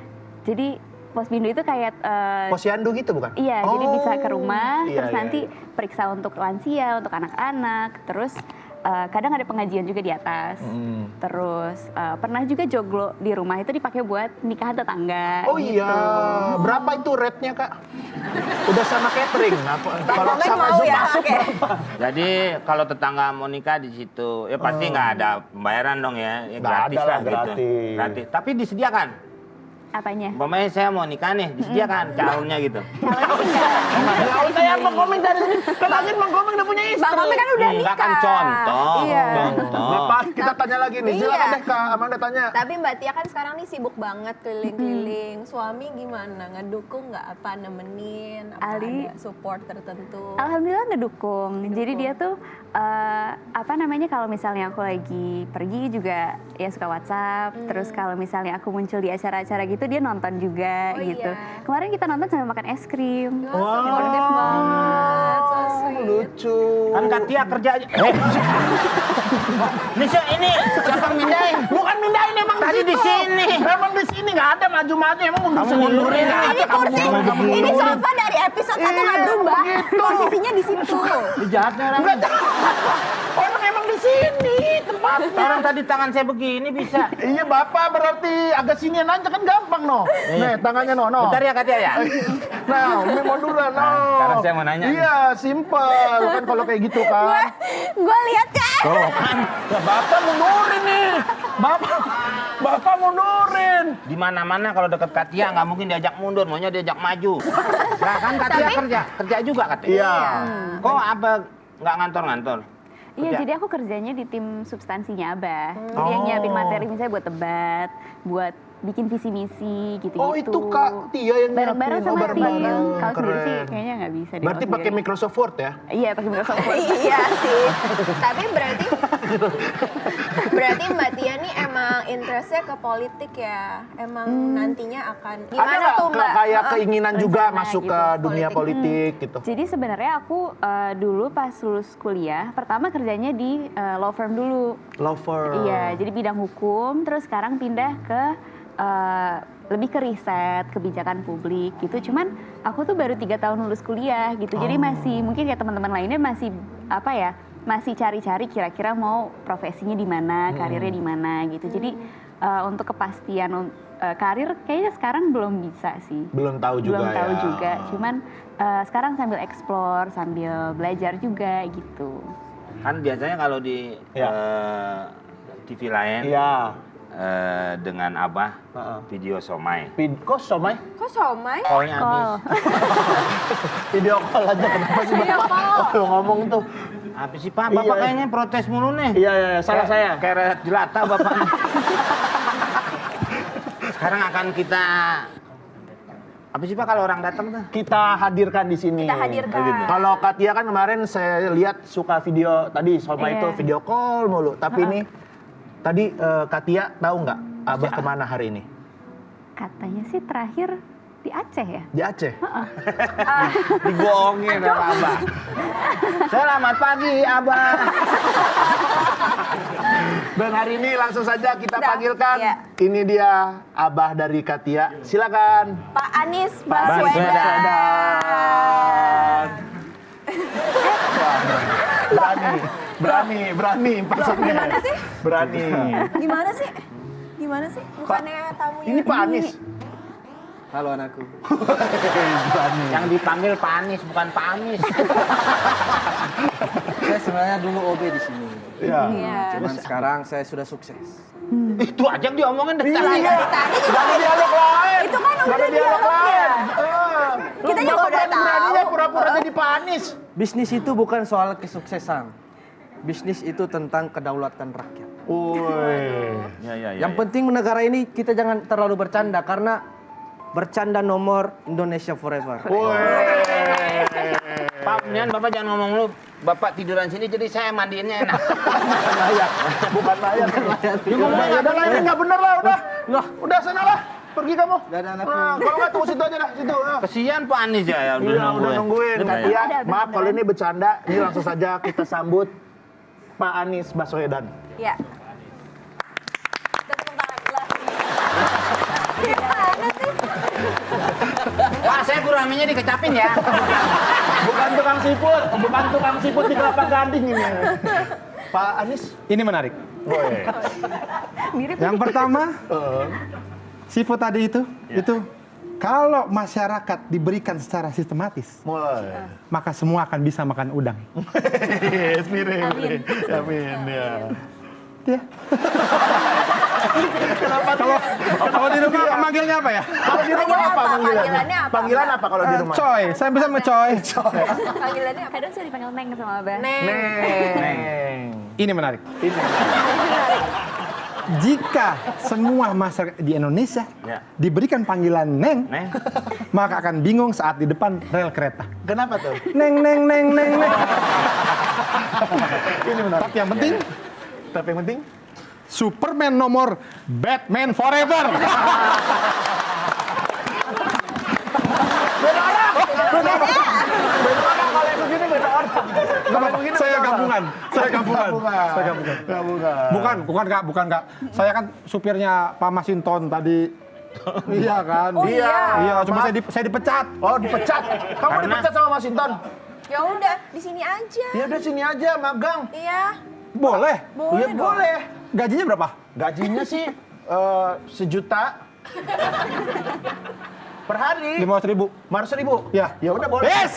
[SPEAKER 7] Jadi posbindu itu kayak
[SPEAKER 2] Posyandu gitu bukan?
[SPEAKER 7] iya, jadi bisa ke rumah,
[SPEAKER 2] iya,
[SPEAKER 7] terus
[SPEAKER 2] iya,
[SPEAKER 7] nanti periksa untuk lansia, untuk anak-anak, terus kadang ada pengajian juga di atas. Terus pernah juga joglo di rumah itu dipakai buat nikahan tetangga.
[SPEAKER 2] Oh
[SPEAKER 7] gitu.
[SPEAKER 2] iya, berapa itu rate-nya Kak? Udah sama catering. Kalau
[SPEAKER 1] Komen
[SPEAKER 2] sama
[SPEAKER 1] mau
[SPEAKER 2] Zoom
[SPEAKER 1] ya,
[SPEAKER 2] masuk
[SPEAKER 1] oke.
[SPEAKER 2] berapa?
[SPEAKER 3] Jadi kalau tetangga mau nikah di situ, ya pasti nggak ada pembayaran dong ya, ya
[SPEAKER 2] Nggak
[SPEAKER 3] gratis
[SPEAKER 2] ada
[SPEAKER 3] lah
[SPEAKER 2] lah,
[SPEAKER 3] gitu.
[SPEAKER 2] gratis.
[SPEAKER 3] Gratis. Tapi disediakan.
[SPEAKER 7] Apanya?
[SPEAKER 3] Umpamanya saya mau nikah nih, disediakan calonnya gitu.
[SPEAKER 2] Nggak usah yang Bang Komeng dari sini. Kan lagi Bang Komeng udah punya istri.
[SPEAKER 1] Bang Komeng kan udah
[SPEAKER 3] Enggak
[SPEAKER 1] nikah.
[SPEAKER 3] kan contoh.
[SPEAKER 1] Iya.
[SPEAKER 3] Contoh.
[SPEAKER 2] Bapak, kita tanya lagi nih. Silakan
[SPEAKER 1] Iya.
[SPEAKER 2] deh Kak Amanda tanya.
[SPEAKER 1] Tapi Mbak Tia kan sekarang nih sibuk banget keliling-keliling. Suami gimana? Ngedukung nggak apa nemenin? Apa
[SPEAKER 7] Ali.
[SPEAKER 1] ada support tertentu?
[SPEAKER 7] Alhamdulillah ngedukung. Jadi dia tuh apa namanya kalau misalnya aku lagi pergi juga ya suka WhatsApp. Terus kalau misalnya aku muncul di acara-acara gitu dia nonton juga
[SPEAKER 1] Oh,
[SPEAKER 7] gitu.
[SPEAKER 1] iya.
[SPEAKER 7] Kemarin kita nonton sambil makan es krim.
[SPEAKER 1] Wah, supportive banget. So sweet.
[SPEAKER 2] Lucu.
[SPEAKER 3] Kan Katia kerja aja. Ini siapa mindahin?
[SPEAKER 2] Bukan mindahin emang
[SPEAKER 3] Tadi di sini.
[SPEAKER 2] Emang di sini nggak ada maju-maju. Emang mundur
[SPEAKER 3] Kamu
[SPEAKER 2] sendiri.
[SPEAKER 3] mundurin
[SPEAKER 2] Nggak
[SPEAKER 1] Ini
[SPEAKER 2] ada, kamu
[SPEAKER 1] kursi,
[SPEAKER 2] mundurin.
[SPEAKER 1] ini sofa dari episode 1 nggak berubah. Posisinya di situ.
[SPEAKER 3] Jahatnya orang.
[SPEAKER 2] Orang emang di sini tempatnya.
[SPEAKER 3] Orang tadi tangan saya begini bisa.
[SPEAKER 2] Iya Bapak berarti agak sinian aja kan gampang no. Nih tangannya no.
[SPEAKER 3] Bentar ya Katia ya.
[SPEAKER 2] Nah, ini mau dulu no.
[SPEAKER 3] sekarang saya mau nanya.
[SPEAKER 2] Iya, simpel kan kalau kayak gitu kan.
[SPEAKER 1] Gue lihat kan.
[SPEAKER 3] Tuh kan.
[SPEAKER 2] Ya, Bapak mundurin nih. Bapak mundurin.
[SPEAKER 3] Di mana-mana kalau deket Katia nggak mungkin diajak mundur, maunya diajak maju. Nah kan Katia kerja juga katanya.
[SPEAKER 2] Iya.
[SPEAKER 3] Kok apa nggak ngantor-ngantor?
[SPEAKER 7] Iya, jadi aku kerjanya di tim substansinya Abah. Jadi yang nyiapin materi misalnya buat debat, buat bikin visi misi gitu-gitu.
[SPEAKER 2] Oh, itu Kak Tia yang
[SPEAKER 7] bareng-bareng
[SPEAKER 2] nyiapin. Oh,
[SPEAKER 7] sama tim.
[SPEAKER 2] bareng-bareng.
[SPEAKER 7] Kalau sendiri sih
[SPEAKER 2] Keren.
[SPEAKER 7] kayaknya nggak bisa deh.
[SPEAKER 2] Berarti
[SPEAKER 7] kalau
[SPEAKER 2] pakai
[SPEAKER 7] sendiri.
[SPEAKER 2] Microsoft Word ya?
[SPEAKER 7] Iya, pakai Microsoft Word.
[SPEAKER 1] Iya sih. Tapi berarti Mbak Tia nih emang interestnya ke politik ya. Emang nantinya akan
[SPEAKER 2] Ada
[SPEAKER 1] gimana
[SPEAKER 2] nggak
[SPEAKER 1] tuh Mbak?
[SPEAKER 2] kayak keinginan juga
[SPEAKER 7] rencana
[SPEAKER 2] masuk
[SPEAKER 7] gitu,
[SPEAKER 2] ke dunia politik gitu?
[SPEAKER 7] Jadi sebenarnya aku dulu pas lulus kuliah, pertama kerjanya di law firm dulu.
[SPEAKER 2] Lover.
[SPEAKER 7] Iya, jadi bidang hukum, terus sekarang pindah ke lebih ke riset, kebijakan publik gitu. Cuman aku tuh baru 3 tahun lulus kuliah gitu, jadi masih mungkin kayak teman-teman lainnya masih apa ya, masih cari-cari kira-kira mau profesinya di mana, karirnya di mana gitu. Jadi untuk kepastian karir kayaknya sekarang belum bisa sih.
[SPEAKER 2] Belum tahu juga
[SPEAKER 7] Belum tahu
[SPEAKER 2] ya.
[SPEAKER 7] juga, cuman sekarang sambil explore, sambil belajar juga gitu.
[SPEAKER 3] Kan biasanya kalau di TV lain
[SPEAKER 2] Iya.
[SPEAKER 3] dengan Abah video somai.
[SPEAKER 2] Kok somai?
[SPEAKER 1] Kok somai?
[SPEAKER 3] Call-nya habis.
[SPEAKER 7] Call.
[SPEAKER 2] Video call aja kenapa sih
[SPEAKER 1] Video
[SPEAKER 2] Bapak?
[SPEAKER 1] call.
[SPEAKER 2] Kalau ngomong tuh.
[SPEAKER 3] Apa sih Pak? Bapak
[SPEAKER 2] Iya.
[SPEAKER 3] kayaknya protes mulu nih.
[SPEAKER 2] Iya, salah saya.
[SPEAKER 3] Kayak jelata Bapak. Sekarang akan kita apa sih Pak kalau orang datang tuh?
[SPEAKER 2] Kita hadirkan di sini.
[SPEAKER 1] Kita hadirkan.
[SPEAKER 2] Kalau Katia kan kemarin saya lihat suka video tadi Soma
[SPEAKER 7] Iya.
[SPEAKER 2] itu video call mulu. Tapi ini tadi Katia tahu nggak Abah kemana hari ini?
[SPEAKER 7] Katanya sih terakhir di Aceh ya?
[SPEAKER 2] Di Aceh.
[SPEAKER 3] Dibohongin sama Abah. Selamat pagi Abah.
[SPEAKER 2] Dan hari ini langsung saja kita
[SPEAKER 1] Udah,
[SPEAKER 2] panggilkan.
[SPEAKER 1] iya.
[SPEAKER 2] Ini dia Abah dari Katia. Silakan.
[SPEAKER 1] Pak Anies
[SPEAKER 3] Baswedan.
[SPEAKER 1] Baswedan.
[SPEAKER 2] Berani maksudnya.
[SPEAKER 1] Gimana sih?
[SPEAKER 2] Berani.
[SPEAKER 1] Gimana sih? Gimana sih? Bukannya tamunya?
[SPEAKER 2] Ini Pak Anies.
[SPEAKER 4] Halo anakku.
[SPEAKER 3] Yang dipanggil Pak Anies, bukan Pak Anies.
[SPEAKER 4] Saya sebenarnya dulu OB di sini.
[SPEAKER 2] Iya.
[SPEAKER 1] Iya.
[SPEAKER 4] Cuman sekarang saya sudah sukses.
[SPEAKER 3] Itu aja yang diomongin dari tadi.
[SPEAKER 1] Dari tadi juga
[SPEAKER 2] Gak ada dialog lain.
[SPEAKER 1] Itu kan
[SPEAKER 2] Gak ada
[SPEAKER 1] udah
[SPEAKER 2] dialog
[SPEAKER 1] dialognya.
[SPEAKER 2] lain.
[SPEAKER 1] Kita juga udah
[SPEAKER 2] Beraninya
[SPEAKER 1] tahu.
[SPEAKER 2] pura-pura jadi Pak Anies.
[SPEAKER 4] Bisnis itu bukan soal kesuksesan. Bisnis itu tentang kedaulatan rakyat. Yang penting negara ini kita jangan terlalu bercanda karena bercanda nomor Indonesia forever.
[SPEAKER 3] Pak, Nian, Bapak jangan ngomong lu. Bapak tiduran sini jadi saya mandiinnya enak.
[SPEAKER 2] Bukan layan. Ya ngomong ada lain nggak bener lah udah. Udah sana lah. Pergi kamu.
[SPEAKER 4] Gak ada anakku.
[SPEAKER 2] Nah, kalau nggak tunggu situ aja dah, situ.
[SPEAKER 3] Kesian Pak Anies ya,
[SPEAKER 2] Iya, udah nungguin. Iya, maaf kalau ini bercanda. Ini langsung saja kita sambut Pak Anies Baswedan.
[SPEAKER 1] Ya. Kita tepuk tangan lah. Gimana sih?
[SPEAKER 3] Pak, saya guraminya dikecapin ya.
[SPEAKER 2] Bukan tukang siput di Kelapa Gading ini. Pak Anies.
[SPEAKER 5] Ini menarik. Yang pertama, siput tadi itu kalau masyarakat diberikan secara sistematis, maka semua akan bisa makan udang.
[SPEAKER 2] Amin ya.
[SPEAKER 5] Ya. Kalau di rumah manggilnya apa ya?
[SPEAKER 2] Kalau di rumah apa panggilannya?
[SPEAKER 1] Panggilannya apa?
[SPEAKER 2] Panggilan apa kalau di rumah?
[SPEAKER 5] Coy, saya bisa mencoy.
[SPEAKER 1] Panggilannya apa?
[SPEAKER 7] Kadang saya dipanggil Neng sama Abah.
[SPEAKER 2] Neng.
[SPEAKER 5] Ini menarik. Jika semua masyarakat di Indonesia diberikan panggilan Neng, maka akan bingung saat di depan rel kereta.
[SPEAKER 2] Kenapa tuh?
[SPEAKER 5] Neng, neng, neng, neng, neng. Ini menarik. Tapi yang penting, Superman nomor Batman Forever.
[SPEAKER 2] Beda orang kalau yang begini beda orang. Kalau yang begini
[SPEAKER 5] Saya
[SPEAKER 2] beda orang.
[SPEAKER 5] gabungan. Bukan Kak. Saya kan supirnya Pak Masinton tadi. Iya kan?
[SPEAKER 1] Oh, iya.
[SPEAKER 5] Cuma saya dipecat.
[SPEAKER 2] Oh, dipecat. Kamu dipecat sama Mas Sinton?
[SPEAKER 1] Ya udah, di sini aja.
[SPEAKER 2] Ya udah sini aja magang.
[SPEAKER 1] Iya.
[SPEAKER 5] Boleh.
[SPEAKER 2] Iya boleh.
[SPEAKER 5] Gajinya berapa?
[SPEAKER 2] Gajinya sih 1 juta per hari.
[SPEAKER 5] 500.000.
[SPEAKER 2] 500.000.
[SPEAKER 5] Ya.
[SPEAKER 2] Ya udah boleh.
[SPEAKER 5] Yes.